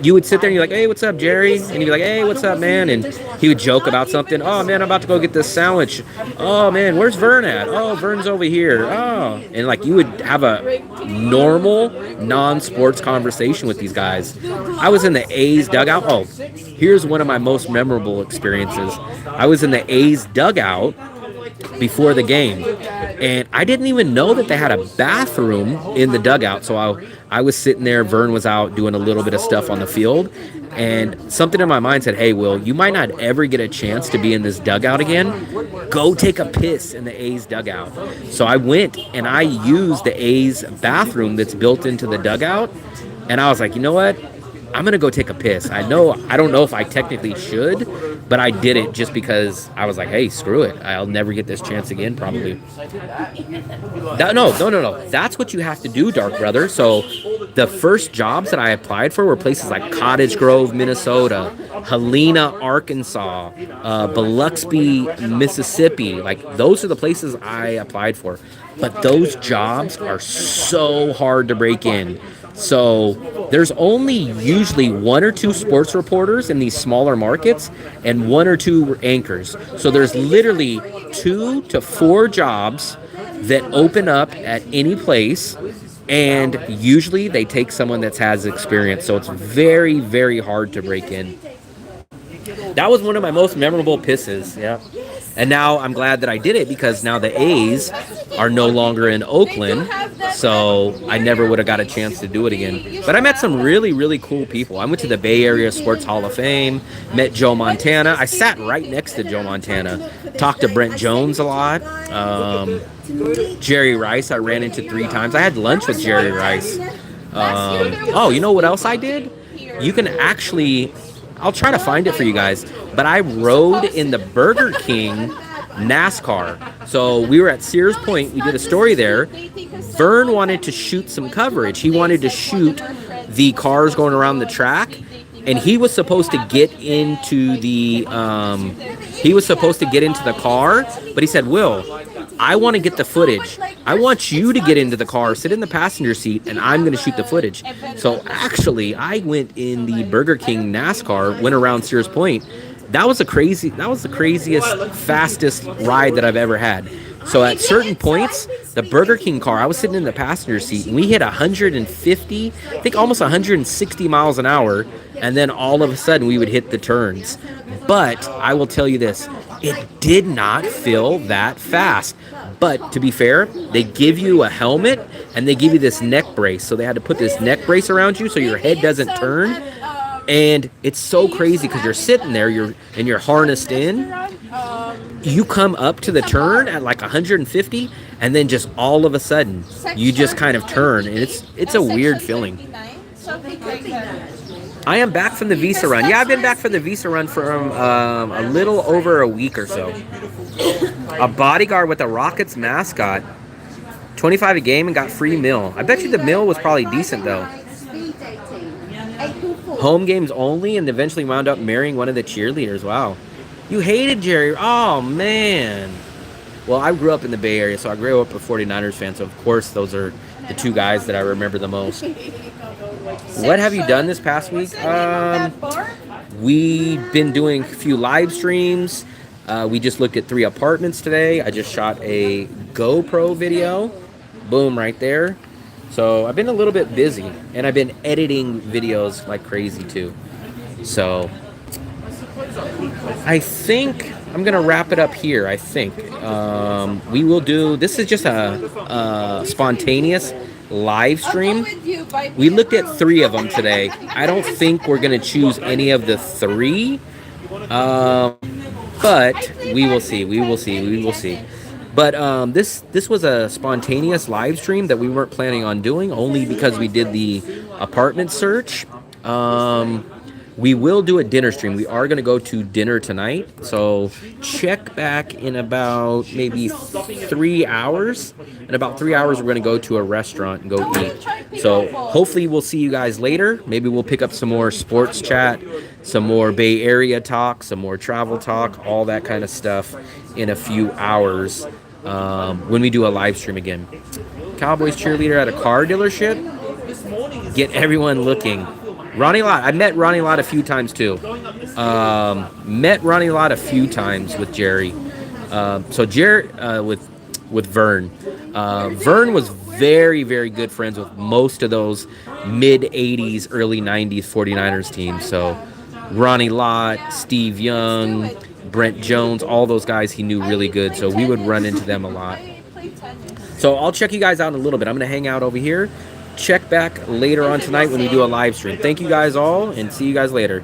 you would sit there and you're like, hey, what's up, Jerry? And you'd be like, hey, what's up, man? And he would joke about something. Oh, man, I'm about to go get this sandwich. Oh, man, where's Vern at? Oh, Vern's over here. Oh. And, like, you would have a normal, non-sports conversation with these guys. I was in the A's dugout. Oh, here's one of my most memorable experiences. I was in the A's dugout before the game, and I didn't even know that they had a bathroom in the dugout. So I was sitting there, Vern was out doing a little bit of stuff on the field, and something in my mind said, hey, Will, you might not ever get a chance to be in this dugout again. Go take a piss in the A's dugout. So I went and I used the A's bathroom that's built into the dugout, and I was like, you know what? I'm going to go take a piss. I don't know if I technically should, but I did it just because I was like, hey, screw it. I'll never get this chance again, probably. No. That's what you have to do, Dark Brother. So the first jobs that I applied for were places like Cottage Grove, Minnesota, Helena, Arkansas, Biloxi, Mississippi. Like, those are the places I applied for. But those jobs are so hard to break in. So there's only usually 1 or 2 sports reporters in these smaller markets and 1 or 2 anchors. So there's literally 2 to 4 jobs that open up at any place, and usually they take someone that has experience, so it's very, very hard to break in. That was one of my most memorable pisses, yeah. And now I'm glad that I did it, because now the A's are no longer in Oakland, so I never would have got a chance to do it again. But I met some really, really cool people. I went to the Bay Area Sports Hall of Fame, met Joe Montana. I sat right next to Joe Montana, talked to Brent Jones a lot. Jerry Rice I ran into 3 times. I had lunch with Jerry Rice. Oh, you know what else I did? You can actually... I'll try to find it for you guys, but I rode in the Burger King NASCAR. So we were at Sears Point. We did a story there. Vern wanted to shoot some coverage. He wanted to shoot the cars going around the track, and he was supposed to get into the car, but he said, "Will, I want to get the footage. I want you to get into the car, sit in the passenger seat, and I'm going to shoot the footage." So actually, I went in the Burger King NASCAR, went around Sears Point. That was the craziest, fastest ride that I've ever had. So at certain points, the Burger King car, I was sitting in the passenger seat, and we hit 150, I think almost 160 miles an hour, and then all of a sudden we would hit the turns. But I will tell you this, it did not feel that fast. But to be fair, they give you a helmet and they give you this neck brace. So they had to put this neck brace around you so your head doesn't turn. And it's so crazy because you're sitting there, you're harnessed in. You come up to the turn at like 150, and then just all of a sudden you just kind of turn, and it's a weird feeling. I am back from the Visa run. Yeah, I've been back from the Visa run for a little over a week or so. A bodyguard with a Rockets mascot, $25 a game, and got free meal. I bet you the meal was probably decent though. Home games only, and eventually wound up marrying one of the cheerleaders. Wow. You hated Jerry. Oh, man. Well, I grew up in the Bay Area, so I grew up a 49ers fan, so of course those are the 2 guys that I remember the most. What have you done this past week? We've been doing a few live streams. We just looked at 3 apartments today. I just shot a GoPro video. Boom, right there. So I've been a little bit busy, and I've been editing videos like crazy too. So I think I'm gonna wrap it up here. I think we will do. This is just a spontaneous live stream. We looked at 3 of them today. I don't think we're gonna choose any of the 3, but we will see. We will see. We will see. But this was a spontaneous live stream that we weren't planning on doing, only because we did the apartment search. We will do a dinner stream. We are going to go to dinner tonight, so check back in about maybe 3 hours. In about 3 hours, we're going to go to a restaurant and go eat. So hopefully we'll see you guys later. Maybe we'll pick up some more sports chat, some more Bay Area talk, some more travel talk, all that kind of stuff in a few hours. When we do a live stream again. Cowboys cheerleader at a car dealership. Get everyone looking. Ronnie Lott. I met Ronnie Lott a few times too. Met Ronnie Lott a few times with Jerry. So Jerry with Vern. Vern was very, very good friends with most of those mid 80s, early 90s 49ers teams. So Ronnie Lott, Steve Young, Brent Jones, all those guys he knew really good, so we would run into them a lot. So I'll check you guys out in a little bit. I'm going to hang out over here. Check back later on tonight when we do a live stream. Thank you guys all, and see you guys later.